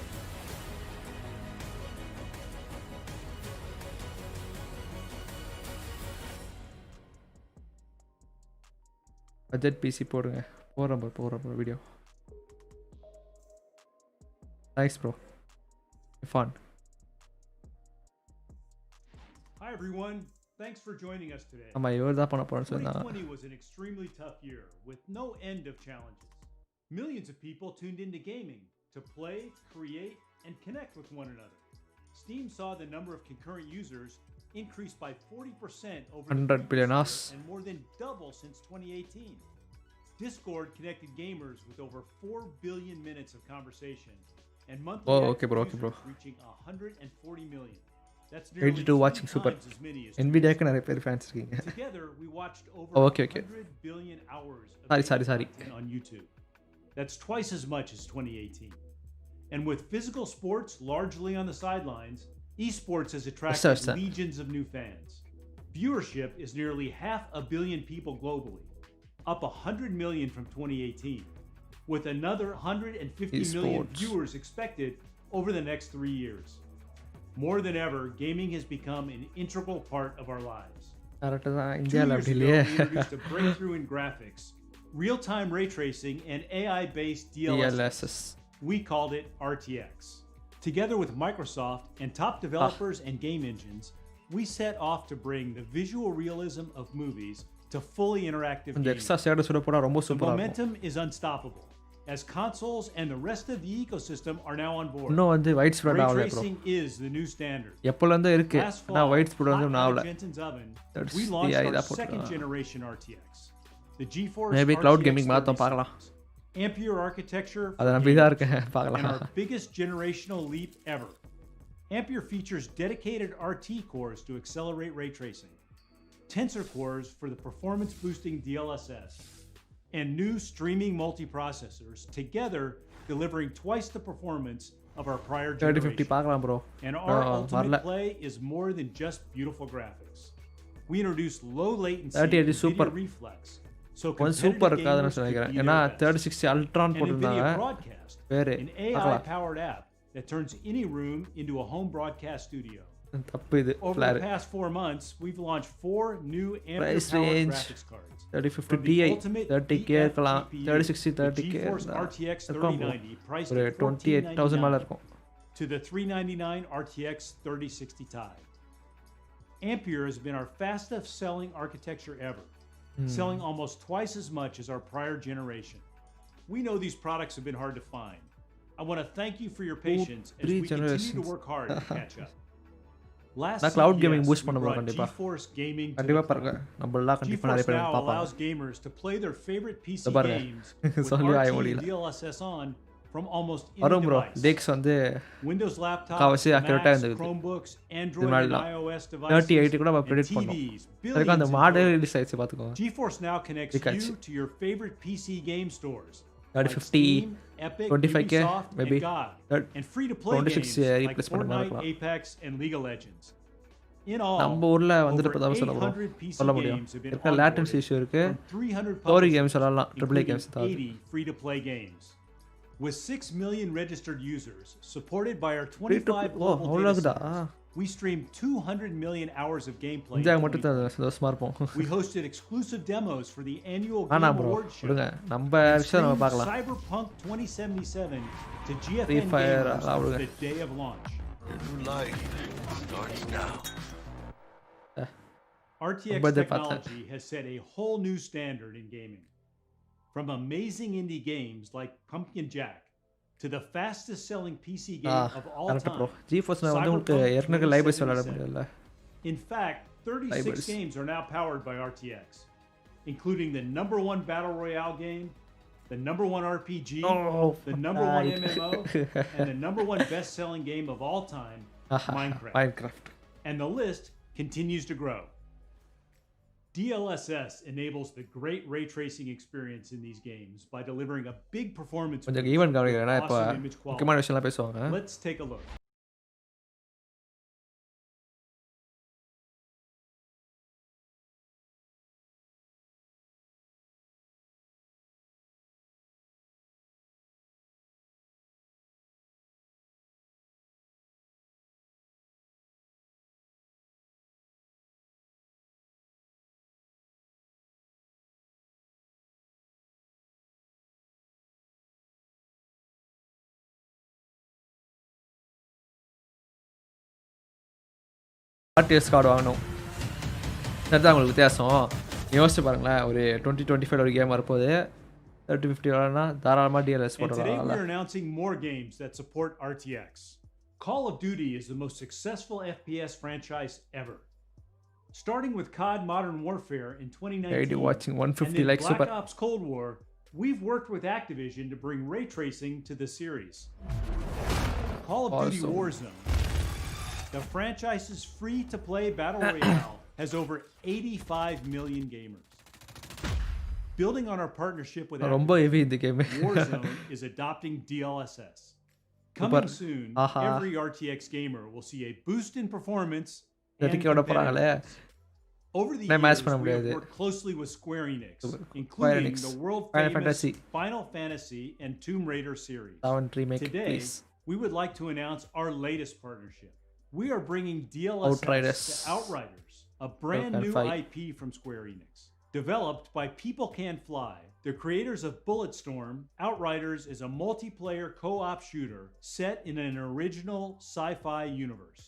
பட்ஜெட் PC போடுங்க. போடுறேன் bro video. Thanks bro. Fun. Hi everyone. Thanks for joining us today. 2020 was an extremely tough year with no end of challenges. Millions of people tuned into gaming to play, create, and connect with one another. Steam saw the number of concurrent users increase by 40% over 100 billion year and more than double since 2018. Discord connected gamers with over 4 billion minutes of conversation and monthly active users reaching 140 million. That's nearly 82 watching super. NVIDIA க்கு நிறைய பேர் fans இருக்கீங்க. Together we watched over 100 billion hours of sorry on YouTube. That's twice as much as 2018. And with physical sports largely on the sidelines, esports has attracted legions of new fans. Viewership is nearly 500 million people globally, up 100 million from 2018, with another 150 million viewers expected over the next 3 years. More than ever, gaming has become an integral part of our lives. 2 years ago, we introduced a breakthrough in graphics, real-time ray tracing, and AI-based DLSS. We called it RTX. Together with Microsoft and top developers and game engines, we set off to bring the visual realism of movies to fully interactive gaming. The momentum is unstoppable, as consoles and the rest of the ecosystem are now on board. Ray tracing is the new standard. Last fall, hot Jensen's oven, we launched our second generation RTX, the GeForce cloud RTX gaming 3060. Ampere architecture for and our biggest generational leap ever. Ampere features dedicated RT cores to accelerate ray tracing, tensor cores for the performance-boosting DLSS, and new streaming multiprocessors, together delivering twice the performance of our prior generation. 3050 பார்க்கலாம் bro. And our ultimate play is more than just beautiful graphics. We introduced low latency NVIDIA reflex. So super இருக்காதுன்னு நினைக்கிறேன். ஏன்னா 3060 Ultron போட்டுருந்தாங்க. வேற an AI-powered app that turns any room into a home broadcast studio. Over the past 4 months, we've launched 4 new Ampere-powered graphics cards. 3050 Ti 30k இருக்கலாம் 3060 30k GeForce RTX 3090 priced at 28000 மேல இருக்கும் to the 399 RTX 3060 Ti. Ampere has been our fastest selling architecture ever, selling almost twice as much as our prior generation. We know these products have been hard to find. I want to thank you for your patience as we continue to work hard to catch up. Last cloud gaming CES, boost we பண்ண போறோம் brought கண்டிப்பா GeForce gaming to கண்டிப்பா the பாருங்க cloud. நம்மளலாம் கண்டிப்பா நிறைய பேர் GeForce now பாப்பாங்க allows gamers to play their favorite PC பாருங்க games with சொல்லி ஆய RT முடியல DLSS on from almost any வரும் bro device. டெக்ஸ் வந்து Windows laptops, காவசி அக்யூரேட்டா Macs, இருந்தது Chromebooks, Android and iOS devices, 3080 கூட நம்ம and predict பண்ணோம் TVs, அதுக்கு அந்த billions மாடல் in ரிலீஸ் ஆயிடுச்சு பாத்துக்கோ GeForce now connects you to your favorite PC game stores. 3050 Epic, 25k Ubisoft, maybe and God, and free-to-play games 26 like replace பண்ண Fortnite, மாதிரி Apex, and League of Legends. In all, நம்ம ஊர்ல வந்துட்டு over இப்பதான் சொல்ல 800 PC சொல்ல முடியும் games have been இருக்க லேட்டன்சி இஷ்யூ இருக்கு from 300 ஸ்டோரி கேம்ஸ் publishers, சொல்லலாம் ட்ரிபிள் கேம்ஸ் including தான் 80 free-to-play games. With 6 million registered users, supported by our 25 global data அவ்வளவுதா centers, we streamed 200 million hours of gameplay. in India மட்டும் 2020. தான் சந்தோஷமா இருப்போம் We hosted exclusive demos for the annual ஆனா Game bro Awards show. விடுங்க நம்ம and விஷயம் நம்ம streamed பார்க்கலாம் Cyberpunk 2077 to GFN Free Fire, gamers அதெல்லாம் விடுங்க. the day of launch. Your new life starts now. RTX ரொம்ப எதிர்பார்த்தேன். technology has set a whole new standard in gaming. From amazing indie games like Pumpkin Jack to the fastest selling PC game of all correct bro time. GeForce வந்து உங்களுக்கு Cyberpunk ஏற்கனவே libraries விளையாட 2077. முடியல In fact, 36 Libraries. games are now powered by RTX, including the #1 Battle Royale game, the #1 RPG, Oh, the #1 right. MMO, and the #1 best-selling game of all time, Minecraft. Minecraft. And the list continues to grow. DLSS enables the great ray tracing experience in these games by delivering a big performance கொஞ்சம் boost event with கவனிக்கிறேன் இப்போ awesome image quality. முக்கியமான விஷயம்லாம் பேசுவாங்க Let's take a look. RTS card வாங்கணும் அதுதான் உங்களுக்கு வித்தியாசம் யோசிச்சு பாருங்களேன் ஒரு 2025 ஒரு கேம் வரப்போகுது 3050 வரனா தாராளமாக டிஎல்எஸ் And today போட்டுடலாம் we're announcing more games that support RTX. Call of Duty is the most successful FPS franchise ever. Starting with COD Modern Warfare in 2019 watching 150 and then like Black super. Ops Cold War, we've worked with Activision to bring ray tracing to the series. Call of Duty Awesome. Warzone, the franchise's free-to-play battle royale, has over 85 million gamers. Building on our partnership with ரொம்ப heavy இந்த game Warzone is adopting DLSS. Coming soon, every RTX gamer will see a boost in performance and competitiveness. Over the years, we have worked closely with Square Enix, including the world-famous Final Fantasy and Tomb Raider series. Today, we would like to announce our latest partnership. We are bringing DLSS to Outriders, a brand new IP from Square Enix. Developed by People Can Fly, the creators of Bulletstorm, Outriders is a multiplayer co-op shooter set in an original sci-fi universe.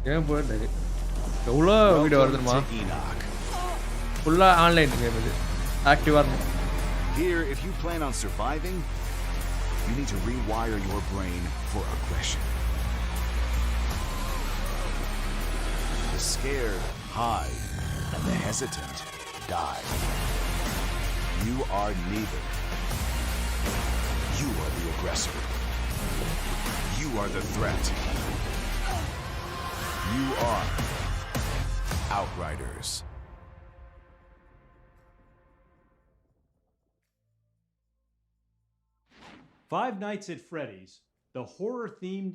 Game போயிட்டு எவ்வளோ video வருதுமா ஃபுல்லாக online game இது ஆக்டிவாக இருக்கும் Here, if you plan on surviving, you need to rewire your brain for aggression. The scared hide, and the hesitant die. You are neither. aggressor. You are the threat. You are Outriders. Five Nights at Freddy's, the horror-themed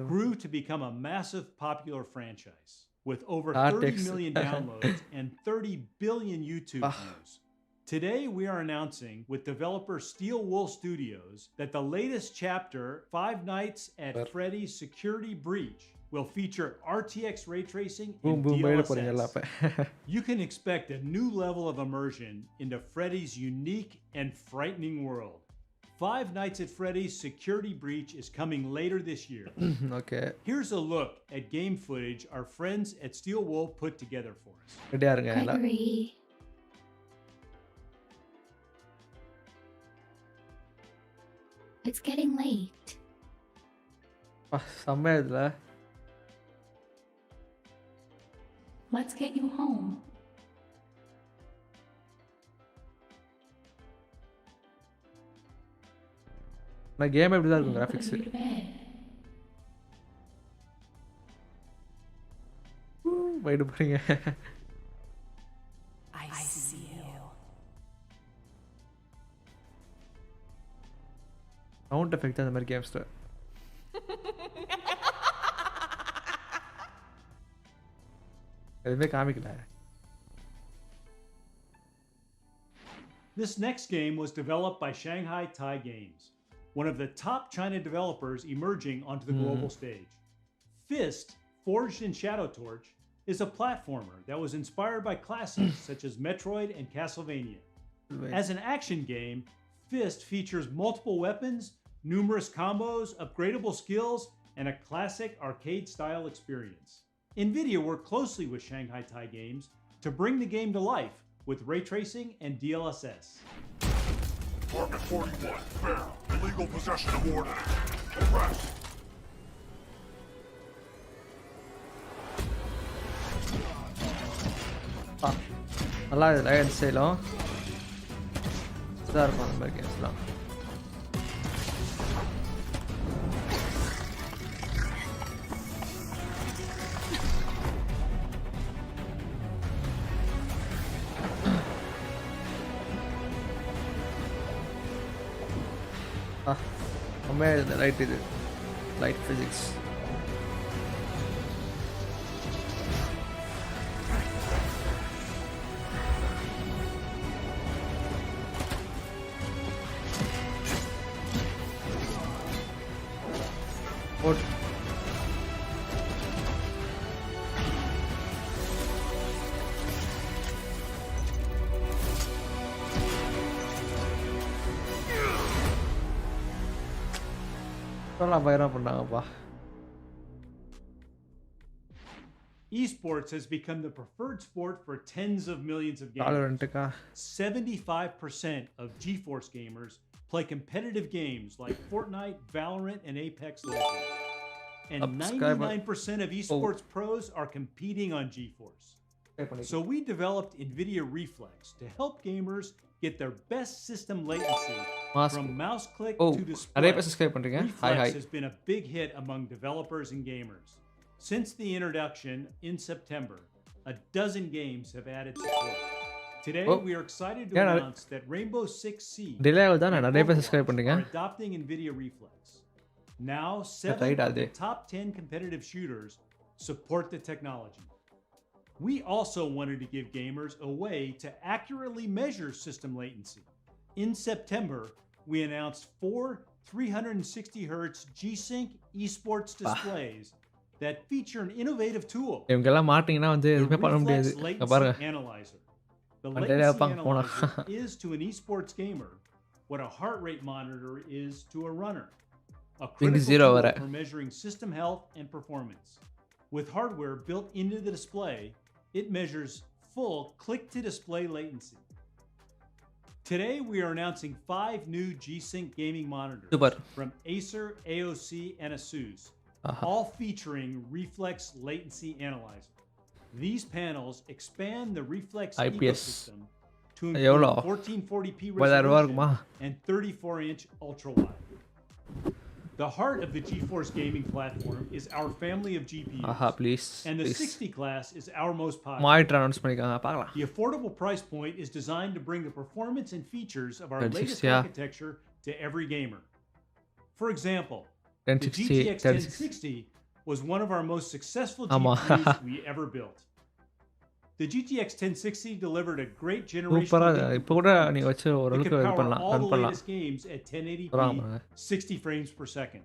grew to become a massive popular franchise with over 30 million downloads and 30 billion YouTube views. Today, we are announcing with developer Steel Wool Studios that the latest chapter, Five Nights at Freddy's Security Breach, will feature RTX ray tracing and DLSS. You can expect a new level of immersion into Freddy's unique and frightening world. Five Nights at Freddy's Security Breach is coming later this year. Okay. Here's a look at game footage our friends at Steel Wool put together for us. Gregory. It's getting late. Let's get you home. நான் game எப்படி தான் இருக்கும் graphics போயிட்டு போறீங்க sound effect அந்த மாதிரி கேம்ஸ்ல எதுவுமே காமிக்கல. This next game was developed by Shanghai Thai Games, one of the top China developers emerging onto the global stage. Fist, forged in Shadow Torch, is a platformer that was inspired by classics such as Metroid and Castlevania. As an action game, Fist features multiple weapons, numerous combos, upgradable skills, and a classic arcade-style experience. NVIDIA worked closely with Shanghai Thai Games to bring the game to life with ray tracing and DLSS. Target 41, fair, illegal possession of ordnance. Arrest. நல்லா light செய்யலாம். இதாக இருக்கும் அந்த மாதிரி கேம்ஸ்லாம். The light is light physics. What? Esports has become the preferred sport for tens of millions of gamers. 75% of GeForce gamers play competitive games like Fortnite, Valorant, and Apex Legends. And 99% of esports pros are competing on GeForce. So we developed NVIDIA Reflex to help gamers get their best system latency from mouse click to display. Reflex has been a big hit among developers and gamers. Since the introduction in September, a dozen games have added support. Today, we are excited to announce that Rainbow Six Siege are adopting NVIDIA Reflex. Now, 7 of the top 10 competitive shooters support the technology. We also wanted to give gamers a way to accurately measure system latency. In September, we announced 4 360Hz G-Sync esports displays that feature an innovative tool, the Reflex Latency Analyzer. The latency analyzer is to an esports gamer what a heart rate monitor is to a runner, a critical tool for measuring system health and performance. With hardware built into the display, it measures full click-to-display latency. Today, we are announcing 5 new G-Sync gaming monitors from Acer, AOC, and Asus, all featuring Reflex Latency Analyzer. These panels expand the Reflex ecosystem to include 1440p resolution and 34-inch ultra-wide. The heart of the GeForce gaming platform is our family of GPUs, and the 60 class is our most popular. The affordable price point is designed to bring the performance and features of our latest architecture to every gamer. For example, the GTX 1060 was one of our most successful GPUs we ever built. The GTX 1060 delivered a great generation of that could power all the latest games at 1080p, 60 frames per second.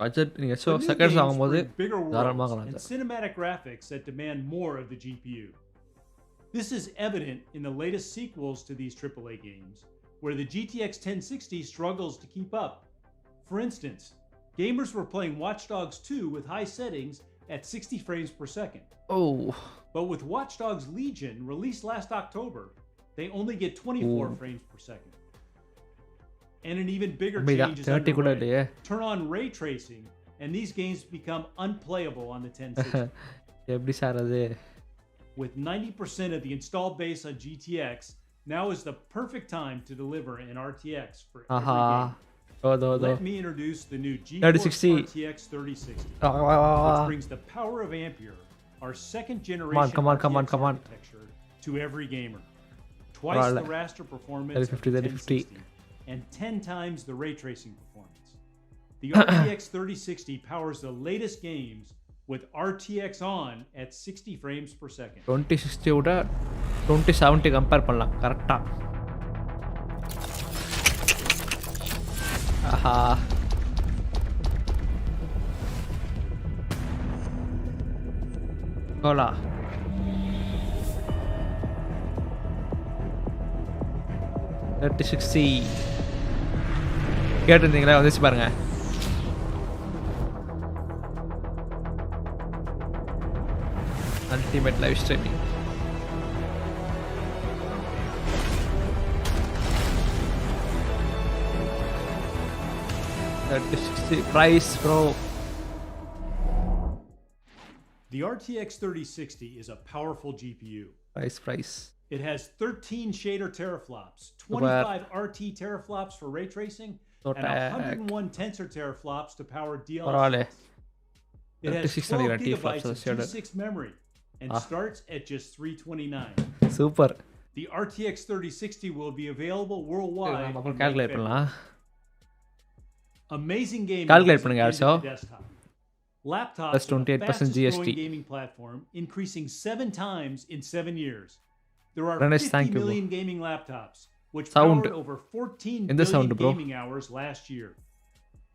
Budget நீங்க The new seconds games ஆகும்போது bring bigger தாராளமா worlds வாங்கலாம். and cinematic graphics that demand more of the GPU. This is evident in the latest sequels to these AAA games, where the GTX 1060 struggles to keep up. For instance, gamers were playing Watch Dogs 2 with high settings at 60 frames per second. Oh. But with Watch Dogs Legion, released last October, they only get 24 frames per second. And an even bigger change is underway. Turn on ray tracing, and these games become unplayable on the 1060. With 90% of the installed base on GTX, now is the perfect time to deliver an RTX for every game. Let me introduce the new GeForce RTX 3060, which brings the power of Ampere, our second generation RTX architecture, to every gamer. Twice the raster performance of the 1060, and 10 times the ray tracing performance. The RTX 3060 powers the latest games with RTX on at 60 frames per second. 2060 ஓட 2070 compare பண்ணலாம் கரெக்ட்டா. ஆஹா. Cola. கேட்டிருந்தீங்களா வந்துச்சு பாருங்க. Ultimate live streaming. Price, bro. The RTX 3060 is a powerful GPU. Price. It has 13 shader teraflops, 25 RT teraflops for ray tracing, and 101 tensor teraflops to power DLSS. It has 12 gigabytes of G6 memory and starts at just $329. Super. The RTX 3060 will be available worldwide. Amazing gaming desktop. Laptops plus 28% are the fastest GST. growing gaming platform, increasing 7 times in 7 years. There are Renes, 50 million gaming laptops, which sound. powered over 14 In the billion sound, bro. gaming hours last year.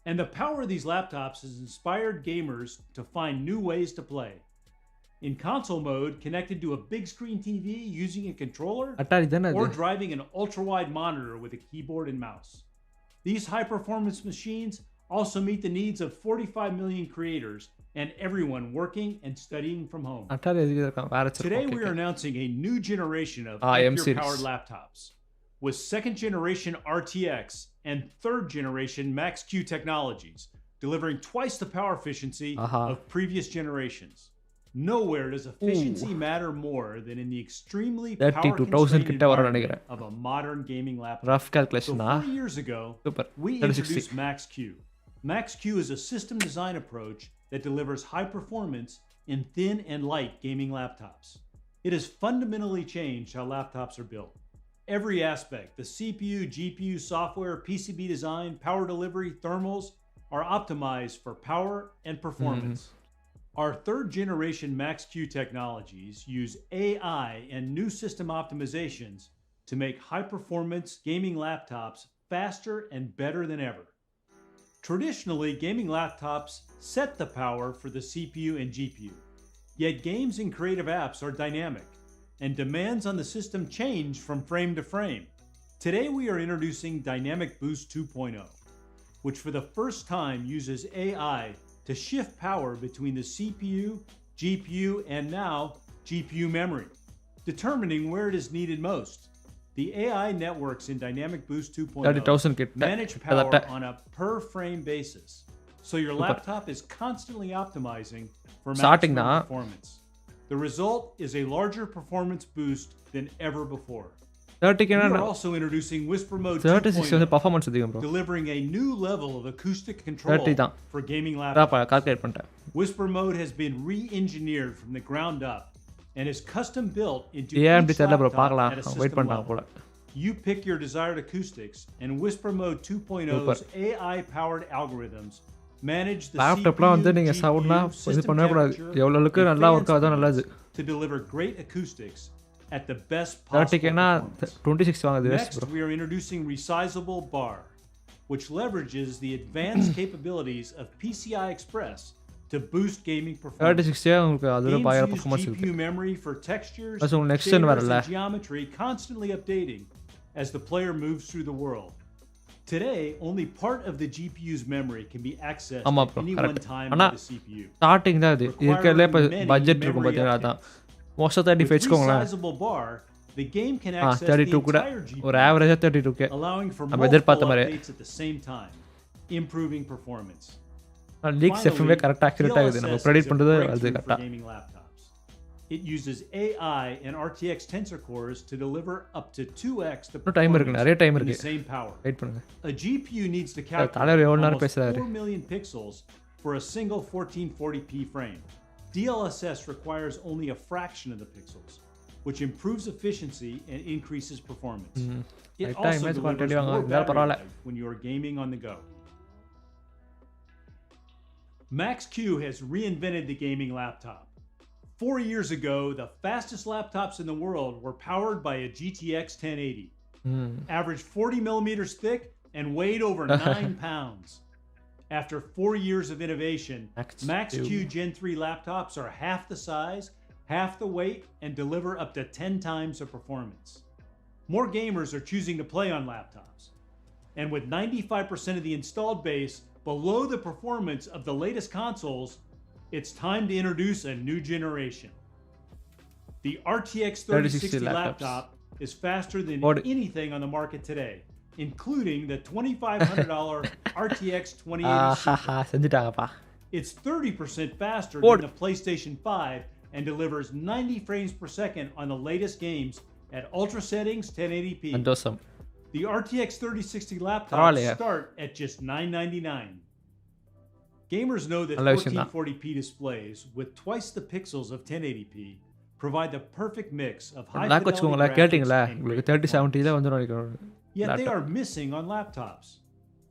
And the power of these laptops has inspired gamers to find new ways to play. In console mode, connected to a big screen TV using a controller, or driving an ultra-wide monitor with a keyboard and mouse. These high-performance machines also meet the needs of 45 million creators and everyone working and studying from home. Today we are announcing a new generation of Ampere-powered laptops with second-generation RTX and third-generation Max-Q technologies, delivering twice the power efficiency of previous generations. Nowhere does efficiency matter more than in the extremely power-constrained environment of a modern gaming laptop. Rough calculation. So 4 years ago, we introduced Max-Q. Max-Q is a system design approach that delivers high performance in thin and light gaming laptops. It has fundamentally changed how laptops are built. Every aspect, the CPU, GPU, software, PCB design, power delivery, thermals, are optimized for power and performance. Our third generation Max-Q technologies use AI and new system optimizations to make high performance gaming laptops faster and better than ever. Traditionally, gaming laptops set the power for the CPU and GPU. Yet games and creative apps are dynamic, and demands on the system change from frame to frame. Today we are introducing Dynamic Boost 2.0, which for the first time uses AI to shift power between the CPU, GPU, and now GPU memory, determining where it is needed most. The AI networks in Dynamic Boost 2.0 manage power on a per frame basis, so your laptop is constantly optimizing for maximum performance. The result is a larger performance boost than ever before. 30 We are also introducing Whisper Mode 36 வந்து performance அதிகம் bro. delivering a new level of acoustic control 30 தான். for gaming laptops. Calculate பண்ணிட்டேன். Whisper Mode has been re-engineered from the ground up and is custom built into AMD each தெரியல bro laptop பார்க்கலாம். at a wait system பண்றாங்க level. போல. You pick your desired acoustics, and Whisper Mode 2.0's AI-powered algorithms manage the லேப்டாப்லாம் வந்து நீங்க CPU, சவுண்ட்னா GPU, இது system பண்ணவே கூடாது. temperature, எவ்வளவுக்கு and நல்லா fan ஒர்க் ஆகுதோ நல்லது. speeds to deliver great acoustics at the best possible 30 னா 26 வாங்குது Next, bro. we are introducing resizable bar, which leverages the advanced capabilities of PCI Express to boost gaming performance. 36 உங்களுக்கு அதோட பயங்கர Games use performance GPU இருக்கு. memory for textures, That's உங்களுக்கு next gen shaders, வரல. and geometry constantly updating as the player moves through the world. Today, only part of the GPU's memory can be accessed ஆமா at bro any one correct. time ஆனா by the CPU. Starting தான் இது. இருக்கறதுல இப்ப Requiring budget many இருக்கும் memory பாத்தீங்களா அதான். updates. Most of 35 With வெச்சுக்கோங்களேன். resizable bar, the game can access the 32 கூட entire GPU, ஒரு ஆவரேஜா 32k. allowing for நம்ம multiple எதிர்பார்த்த மாதிரி. updates at the same time, improving performance. Leaks FMA கரெக்டா அக்யூரேட்டா இருக்குது. நம்ம ப்ரெடிக்ட் பண்றது அது கரெக்டா. It uses AI and RTX tensor cores to deliver up to 2x the time இருக்கு நிறைய டைம் in the இருக்கு. same power. வெயிட் பண்ணுங்க. A GPU needs to தலைவர் calculate எவ்வளவு நேரம் almost பேசுறாரு. 4 million pixels for a single 1440p frame. DLSS requires only a fraction of the pixels, which improves efficiency and increases performance. It Right also time, delivers more battery life when you are gaming on the go. Max-Q has reinvented the gaming laptop. 4 years ago, the fastest laptops in the world were powered by a GTX 1080. Averaged 40 millimeters thick and weighed over 9 pounds. After 4 years of innovation, Max-Q Gen 3 laptops are half the size, half the weight, and deliver up to 10 times the performance. More gamers are choosing to play on laptops. And with 95% of the installed base below the performance of the latest consoles, it's time to introduce a new generation. The RTX 3060 laptop is faster than anything on the market today, including the $2,500 RTX 2080 Super. It's 30% faster than the PlayStation 5 and delivers 90 frames per second on the latest games at ultra settings 1080p. The RTX 3060 laptops start at just $999. Gamers know that 1440p displays with twice the pixels of 1080p provide the perfect mix of high fidelity graphics and great performance. Yet they are missing on laptops.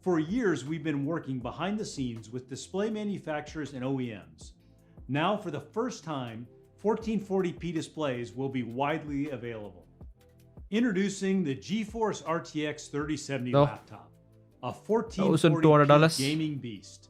For years, we've been working behind the scenes with display manufacturers and OEMs. Now, for the first time, 1440p displays will be widely available. Introducing the GeForce RTX 3070 laptop, a 1440p gaming beast.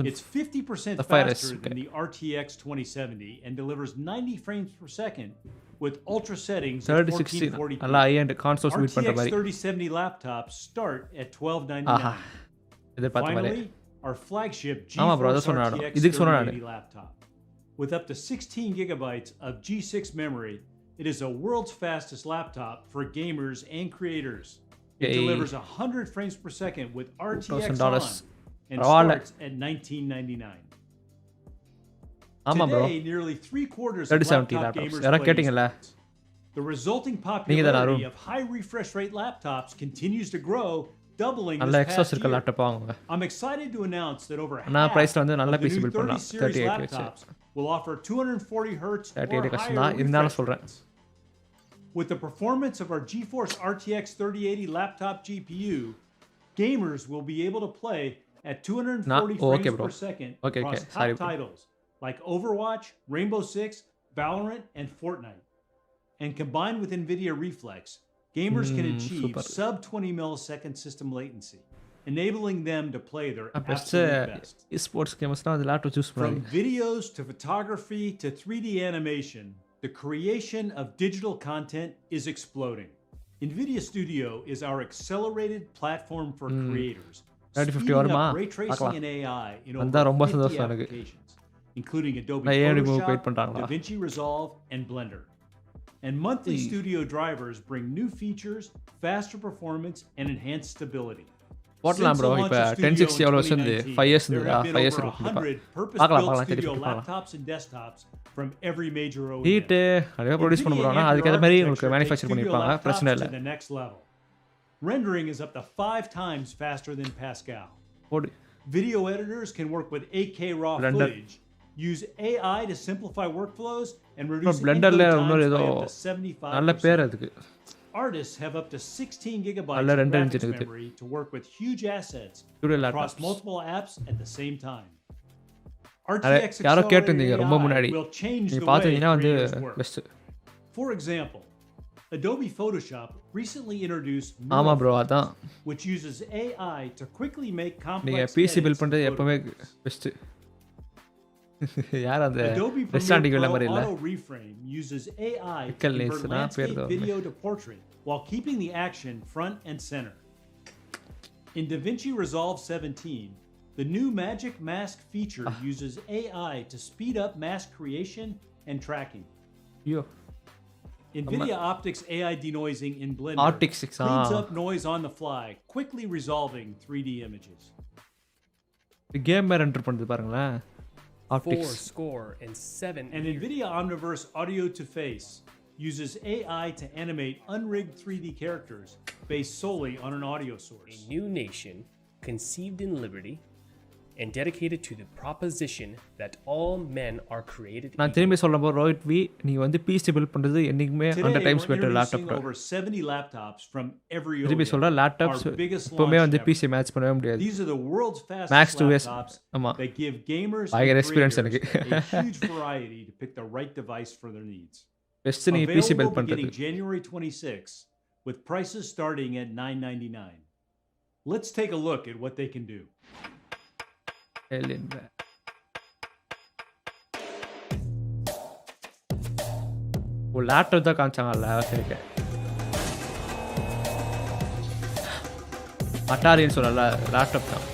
It's 50% faster than the RTX 2070 and delivers 90 frames per second with ultra settings at 1440p. RTX 3070 laptops start at $1,299. Finally, our flagship GeForce RTX 3080 laptop. With up to 16 gigabytes of G6 memory, it is the world's fastest laptop for gamers and creators. It delivers 100 frames per second with RTX on and starts at $1999. Today, nearly 3/4 of laptop gamers play esports. The resulting popularity of high refresh rate laptops continues to grow, doubling this past year. I'm excited to announce that over half of the new 30 series laptops will offer 240 Hz or higher refresh rates. With the performance of our GeForce RTX 3080 laptop GPU, gamers will be able to play at 240 frames per second across top titles like Overwatch, Rainbow Six, Valorant, and Fortnite. And combined with NVIDIA Reflex, gamers can achieve sub-20 millisecond system latency, enabling them to play their absolute best. From videos to photography to 3D animation, the creation of digital content is exploding. NVIDIA Studio is our accelerated platform for creators, speeding up ray tracing and AI in over 50 applications, including Adobe Photoshop, DaVinci Resolve, and Blender. And monthly studio drivers bring new features, faster performance, and enhanced stability. போடலாம் bro இப்போ 1060 எவ்வளோ வருஷம் இருந்து 5 years இருந்ததா 5 years இருக்கும் பார்க்கலாம் தேடி பார்க்கலாம் laptops and desktops from every major OEM. Heat அதுவே ப்ரொடியூஸ் பண்ண போகிறாங்க அதுக்கேற்ற மாதிரி உங்களுக்கு மேனுஃபேக்சர் பண்ணியிருப்பாங்க பிரச்சனை இல்லை Rendering is up to 5 times faster than Pascal. Video editors can work with 8K raw footage, use AI to simplify workflows, and reduce input times by up to 75%. Artists have up to 16 gigabytes of graphics memory to work with huge assets across multiple apps at the same time. RTX accelerated AI will change the way creators work. For example, Adobe Photoshop recently introduced Neural, which uses AI to quickly make complex edits in photos. Adobe Premiere Pro Auto Reframe uses AI to convert landscape video to portrait while keeping the action front and center. In DaVinci Resolve 17, the new Magic Mask feature uses AI to speed up mask creation and tracking. NVIDIA Optics AI denoising in Blender cleans up noise on the fly, quickly resolving 3D images. Game render பண்ணுது பாருங்களேன். Optics. 4 and NVIDIA Omniverse Audio to Face uses AI to animate unrigged 3D characters based solely on an audio source. A new nation conceived in liberty and dedicated to the proposition that all men are created equal. நான் திரும்பி சொல்லும்போது Rohit we நீங்க வந்து PC build பண்றது என்னைக்குமே 100 times better laptop. Over 70 laptops from every திரும்பி சொல்ற laptops எப்பவுமே வந்து PC மேட்ச் பண்ணவே முடியாது. These are the world's fastest Max 2S ஆமா. They give gamers I get experience எனக்கு. a huge variety to pick the right device for their needs. Best நீ PC build பண்றது. January 26 with prices starting at $999. Let's take a look at what they can do. Laptop தான் காமிச்சாங்கல்ல சரி அட்டாரின்னு சொல்லல laptop தான்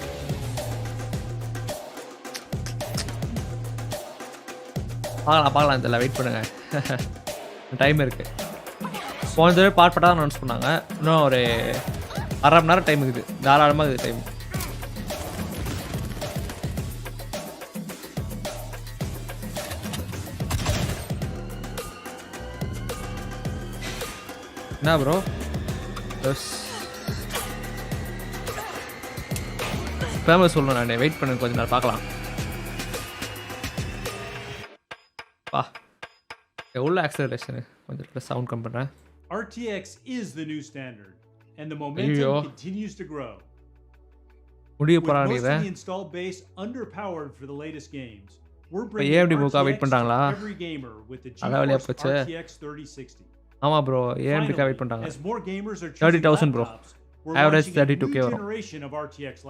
பார்க்கலாம் இதில் wait பண்ணுங்க time இருக்கு போன தடவை பார்ட் தான் அனௌன்ஸ் பண்ணாங்க இன்னும் ஒரு அரை மணி நேரம் டைம் இருக்குது தாராளமாக இருக்குது டைம் என்ன ப்ரோ ஃபேமஸ் சொல்லணும் நான் வெயிட் பண்ண கொஞ்சம் நேரம் பார்க்கலாம் பா எவ்வளோ ஆக்சலரேஷன் கொஞ்சம் சவுண்ட் கம் பண்ணுறேன் RTX is the new standard and the momentum continues to grow. முடிய போறாங்க With most of the installed base underpowered for the latest games, we're bringing RTX to every gamer with the GeForce RTX 3060. ஆமா bro ஏஎம்டிக்கு wait பண்றாங்க 30000 bro average 32k வரும்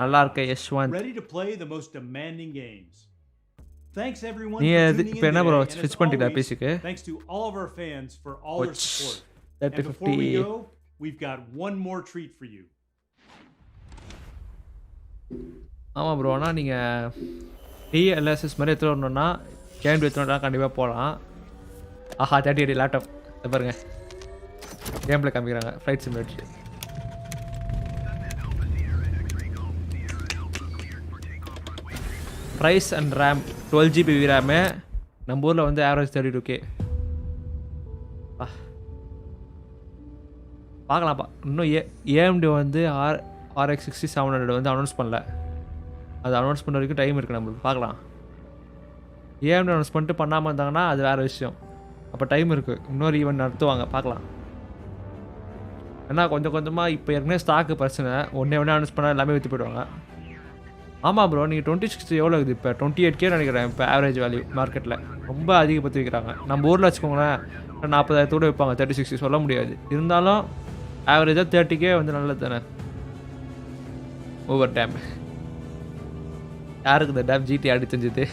நல்லா இருக்கு S1 ready to play the most demanding games. Thanks everyone நீ for tuning in இப்போ என்ன bro today, ஸ்விட்ச் பண்ணிட்டா பிசிக்கு thanks to all of our fans for all their support. And before we go, we've got one more treat for you. ஆமா bro ஆனா நீங்க DLSS மாதிரி எடுத்து வரணும்னா கேம் எடுத்துட்டா கண்டிப்பா போலாம் ஆஹா 3080 லேப்டாப் பாருங்க கேம்ல காமிக்கிறாங்க flight simulator price and RAM 12GB RAM நம்ம ஊர்ல வந்து average 32k பார்க்கலாம்ப்பா இன்னும் AMD வந்து RX 6700 வந்து அனௌன்ஸ் பண்ணல அது அனௌன்ஸ் பண்ண வரைக்கும் டைம் இருக்குது நம்மளுக்கு பார்க்கலாம் AMD அனௌன்ஸ் பண்ணிட்டு பண்ணாமல் இருந்தாங்கன்னா அது வேறு விஷயம் அப்போ டைம் இருக்குது இன்னொரு ஈவெண்ட் நடத்துவாங்க பார்க்கலாம் ஏன்னா கொஞ்சம் கொஞ்சமாக இப்போ ஏற்கனவே ஸ்டாக்கு பிரச்சனை ஒன்றே அனௌன்ஸ் பண்ணால் எல்லாமே விற்று போயிடுவாங்க ஆமாம் ப்ரோ நீங்கள் 2060 எவ்வளோ இருக்குது இப்போ 28K நினைக்கிறேன் இப்போ ஆவரேஜ் வேல்யூ மார்க்கெட்டில் ரொம்ப அதிகப்படுத்தி வைக்கிறாங்க நம்ம ஊரில் வச்சுக்கோங்களேன் 40,000 வைப்பாங்க 3060 சொல்ல முடியாது இருந்தாலும் ஆவரேஜாக 30K வந்து நல்லது தானே ஓவர் டேம் யாருக்கு இந்த டேம் ஜிடி அடி செஞ்சது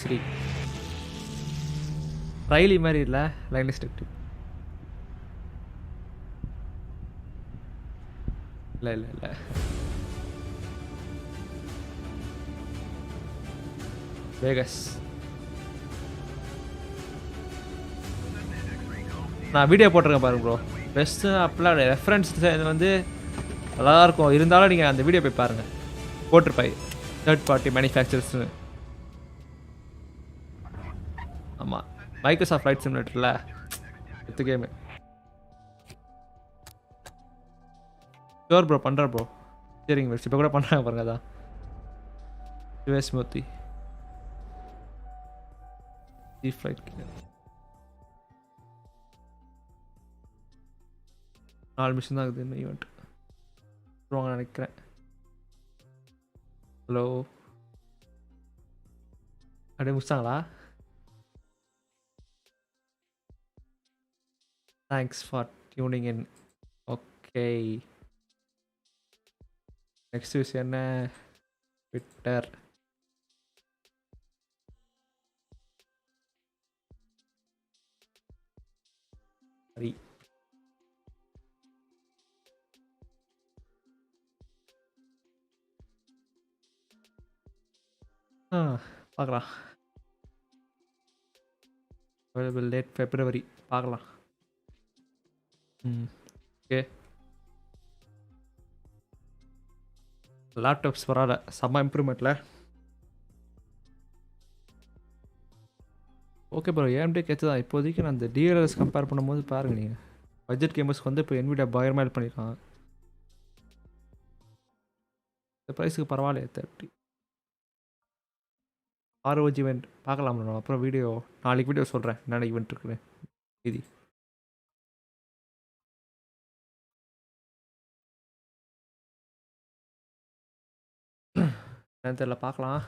சரி ரைலி மாதிரி இல்லை லைன்லிஸ்ட் இல்லை வேகஸ் நான் வீடியோ போட்டிருக்கேன் பாருங்க ப்ரோ. பெஸ்ட்டு அப்படிலாம் ரெஃபரன்ஸ் வந்து நல்லாயிருக்கும். இருந்தாலும் நீங்கள் அந்த வீடியோ போய் பாருங்கள். போட்டிருப்பாய் தேர்ட் பார்ட்டி மேனுஃபேக்சரர்ஸ்னு. ஆமாம், மைக்ரோசாஃப்ட் ஃப்ளைட் சிமுலேட்டரில் எத்து கேமு. ஷோர் ப்ரோ, பண்ணுறேன் ப்ரோ. சரிங்க மிஸ், இப்போ கூட பண்ணுறாங்க பாருங்க. அதான் யூஎஸ் மூர்த்தி ஃப்ளைட் 4 மிஷன் தான் இருக்குது இந்த ஈவெண்ட். வாங்க நினைக்கிறேன். ஹலோ, அப்படியே முடிச்சாங்களா? Thanks for tuning in. Okay, next விஷயம் என்ன? ட்விட்டர். சரி, பார்க்கலாம். அவைலபிள் லேட் ஃபெப்ரவரி பார்க்கலாம். ஓகே, லேப்டாப்ஸ் பரவாயில்ல, செம்ம இம்ப்ரூவ்மெண்ட்டில். ஓகே ப்ரோ, ஏஎம்டி கேத்து தான். இப்போதைக்கு நான் அந்த டிஎல்எஸ் கம்பேர் பண்ணும்போது பாருங்கள் நீங்கள், பட்ஜெட் கேமர்ஸ்க்கு வந்து இப்போ NVIDIA பயங்கரமாக ஹெல்ப் பண்ணியிருக்காங்க. இந்த ப்ரைஸுக்கு பரவாயில்லையே. 30 ROG ஈவெண்ட் பார்க்கலாம். நான் அப்புறம் வீடியோ நாளைக்கு வீடியோ சொல்கிறேன் என்னென்ன ஈவெண்ட் இருக்குன்னு. இது என்னன்னு தெரியல, பார்க்கலாம்.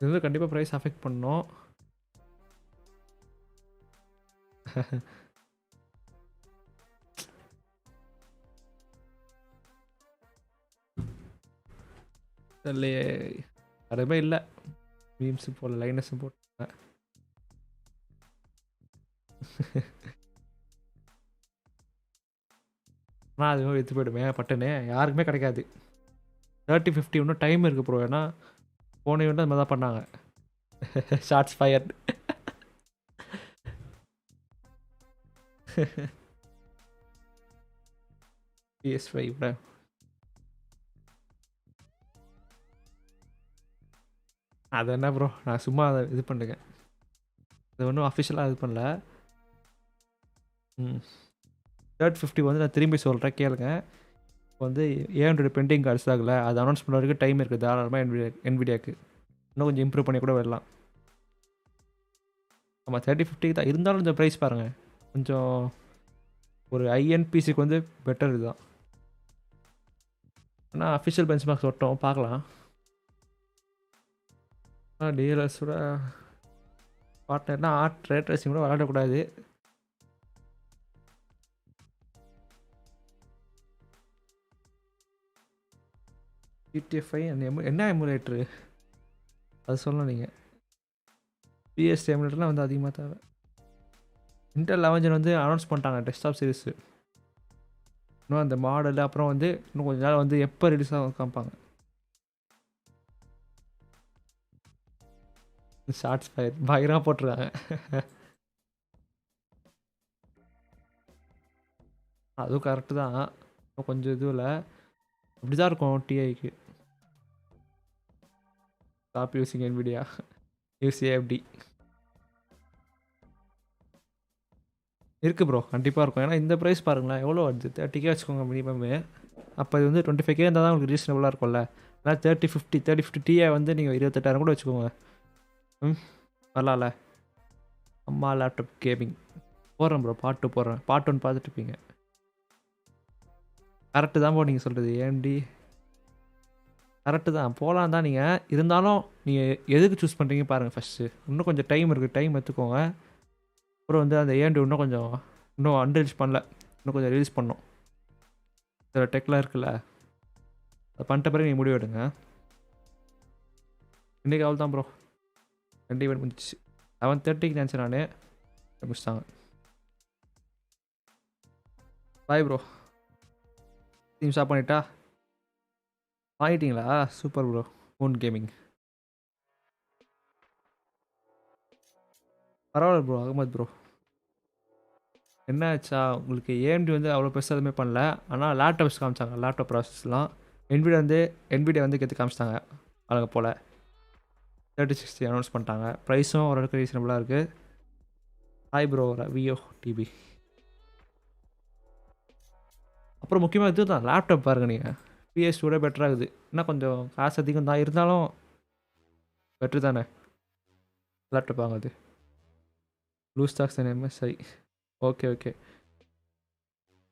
இது வந்து கண்டிப்பாக ப்ரைஸ் அஃபெக்ட் பண்ணோம். இல்லையே, அதுவே இல்லை. மீம்ஸும் போடல, லைனஸும் போட்டேன். ஆனால் அதுவும் எடுத்து போய்டுமே பட்டுன்னு, யாருக்குமே கிடைக்காது. 30-50 இன்னும் டைம் இருக்குது ப்ரோ. ஏன்னா போன ஈவெண்ட் அது மாதிரி தான் பண்ணாங்க. Shorts fired. PS5 அது என்ன ப்ரோ, நான் சும்மா அதை இது பண்ணுங்க, அது ஒன்றும் அஃபிஷியலாக இது பண்ணல. 3050 வந்து நான் திரும்பி சொல்கிறேன் கேளுங்க. இப்போ வந்து 700 பெண்டிங் கார்ட்ஸ் ஆகல, அது அனௌன்ஸ் பண்ணுற வரைக்கும் டைம் இருக்குது தாராளமாக. NVIDIAக்கு இன்னும் கொஞ்சம் இம்ப்ரூவ் பண்ணி கூட வரலாம். ஆமாம், 3050 தான். இருந்தாலும் இந்த ப்ரைஸ் பாருங்கள், கொஞ்சம் ஒரு ஐஎன் பிசிக்கு வந்து பெட்டர் இதுதான். ஆனால் அஃபிஷியல் பெஞ்ச் மார்க்ஸ் ஒட்டும் பார்க்கலாம். டீலர்ஸோட பார்ட்னர்னா ரேட் ரேசிங் கூட விளையாடக்கூடாது. GTA5 என்ன எமுலேட்ரு அது சொல்லணும் நீங்கள். PS எமுலேட்டர்லாம் வந்து அதிகமாக தேவை. இன்டெல் 11 வந்து அனௌன்ஸ் பண்ணிட்டாங்க டெஸ்க்டாப் சீரிஸு. இன்னும் அந்த மாடல் அப்புறம் வந்து இன்னும் கொஞ்சம் நாள் வந்து எப்போ ரிலீஸ் ஆகும் காமிப்பாங்க. ஷார்ட்ஸ் ஃபயர் பயங்கரமாக போட்டிருக்காங்க. அதுவும் கரெக்டு தான். இன்னும் கொஞ்சம் இதுவில் அப்படி தான் இருக்கும். டிஐக்கு stop using NVIDIA, use AMD இருக்குது ப்ரோ. கண்டிப்பாக இருக்கும். ஏன்னா இந்த ப்ரைஸ் பாருங்களேன் எவ்வளோ வருது. 30K வச்சுக்கோங்க மினிமமே. அப்போ இது வந்து 25K இருந்தால் தான் உங்களுக்கு ரீசனபுளாக இருக்கும்ல. ஏன்னா 3050 Ti வந்து நீங்கள் 28,000 கூட வச்சுக்கோங்க. வரலாம்ல. அம்மா லேப்டாப் கேமிங் போடுறேன் ப்ரோ. பாட்டு போடுறேன். பார்ட் 1 பார்த்துட்டு இருப்பீங்க. கரெக்டு தான் ப்ரோ நீங்கள் சொல்கிறது. AMD கரெக்டு தான், போகலாம் தான். நீங்கள் இருந்தாலும் நீங்கள் எதுக்கு சூஸ் பண்ணுறீங்க பாருங்கள் ஃபஸ்ட்டு. இன்னும் கொஞ்சம் டைம் இருக்குது, டைம் எடுத்துக்கோங்க. அப்புறம் வந்து அந்த AMD இன்னும் அன்ரிலீஸ் பண்ணல, இன்னும் கொஞ்சம் ரிலீஸ் பண்ணோம். சில டெக்லாம் இருக்குல்ல, அதை பண்ணிட்ட பிறகு நீங்கள் முடிவு எடுங்க. இன்றைக்கி அவள் தான் ப்ரோ. 2 ஈவெண்ட் முடிஞ்சிச்சு. 11:30க்கு நினச்சேன் நான், முடிச்சிட்டாங்க. Bye bro. டீம் ஸ்டாப் பண்ணிட்டா வாங்கிட்டீங்களா? Super bro. Own gaming. பரவாயில்ல ப்ரோ அகமது ப்ரோ. என்ன ஆச்சா உங்களுக்கு? AMD வந்து அவ்வளோ பெருசாக எதுவுமே பண்ணல. ஆனால் லேப்டாப்ஸ் காமிச்சாங்க. லேப்டாப் ப்ராசஸ்லாம் NVIDIA வந்து கற்று காமிச்சிட்டாங்க அழகு போல். 3060 அனௌன்ஸ் பண்ணிட்டாங்க. ப்ரைஸும் ஓரளவுக்கு ரீசனபுளாக இருக்குது. ஹாய் ப்ரோ வியோ டிபி. அப்புறம் முக்கியமாக இது தான் லேப்டாப் பாருங்கள் நீங்கள். PS2 பெட்டராக இருக்குது. இன்னும் கொஞ்சம் காசு அதிகம் தான் இருந்தாலும் பெட்ரு தானே லேப்டாப் வாங்குது. Blue stocks and MSI. Okay.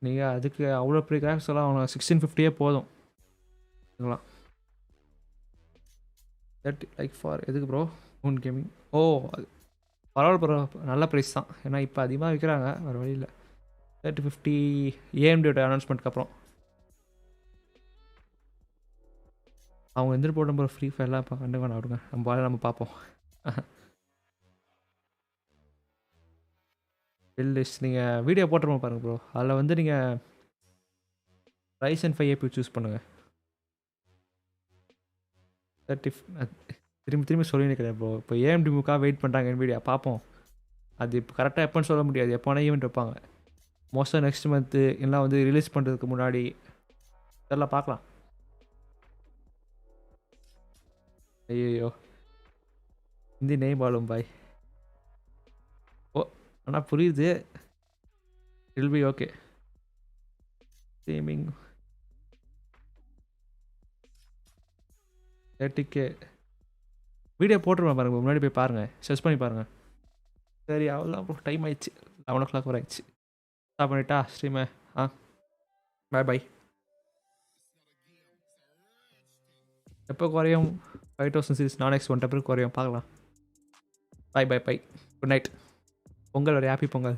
நீங்கள் அதுக்கு அவ்வளோ பெரிய கிராஃபிக்ஸ் எல்லாம் அவங்க 1650 போதும். சரிங்களா? 30 லைக் ஃபார் எதுக்கு ப்ரோ? Own gaming. ஓ பரவாயில்ல ப்ரோ, நல்ல ப்ரைஸ் தான். ஏன்னா இப்போ அதிகமாக விற்கிறாங்க, வேறு வழியில். 3050 AMDயோட அனௌன்ஸ்மெண்ட்க்கு அப்புறம் அவங்க எந்திரி போடும் ப்ரோ. ஃப்ரீ ஃபயர்லாம் இப்போ கண்டு வேணா விடுங்க, நம்ம பார்ப்போம். லிஸ்ட் நீங்கள் வீடியோ போட்டுருமா பாருங்கள் ப்ரோ. அதில் வந்து நீங்கள் Ryzen 5 AP சூஸ் பண்ணுங்கள். திரும்பி சொல்லி நிற்கிறேன் ப்ரோ. இப்போ AMD முக்காக வெயிட் பண்ணுறாங்க NVIDIA. பார்ப்போம். அது இப்போ கரெக்டாக எப்போன்னு சொல்ல முடியாது. எப்போனா ஈவெண்ட் வைப்பாங்க. மோஸ்ட்டாக நெக்ஸ்ட் மந்த்து எல்லாம் வந்து ரிலீஸ் பண்ணுறதுக்கு முன்னாடி இதெல்லாம் பார்க்கலாம். ஐயோ ஹிந்தி நெய் பாலும் பாய். ஓ ஆனால் புரியுது. இல் பி ஓகே. ஸ்ட்ரீமிங் 30K வீடியோ போட்டுருவேன் பாருங்கள். முன்னாடி போய் பாருங்கள், சர்ச் பண்ணி பாருங்கள். சரி அவ்வளோதான் ப்ரோ, டைம் ஆயிடுச்சு. 11 o'clock வரை ஆயிடுச்சு. ஸ்டாப் பண்ணிட்டா ஸ்ட்ரீமை? பை. எப்போ குறையும்? 5000 சீரிஸ் நான் X1 குறையும், பார்க்கலாம். பை. Good night. பொங்கல் வரை ஹாப்பி பொங்கல்.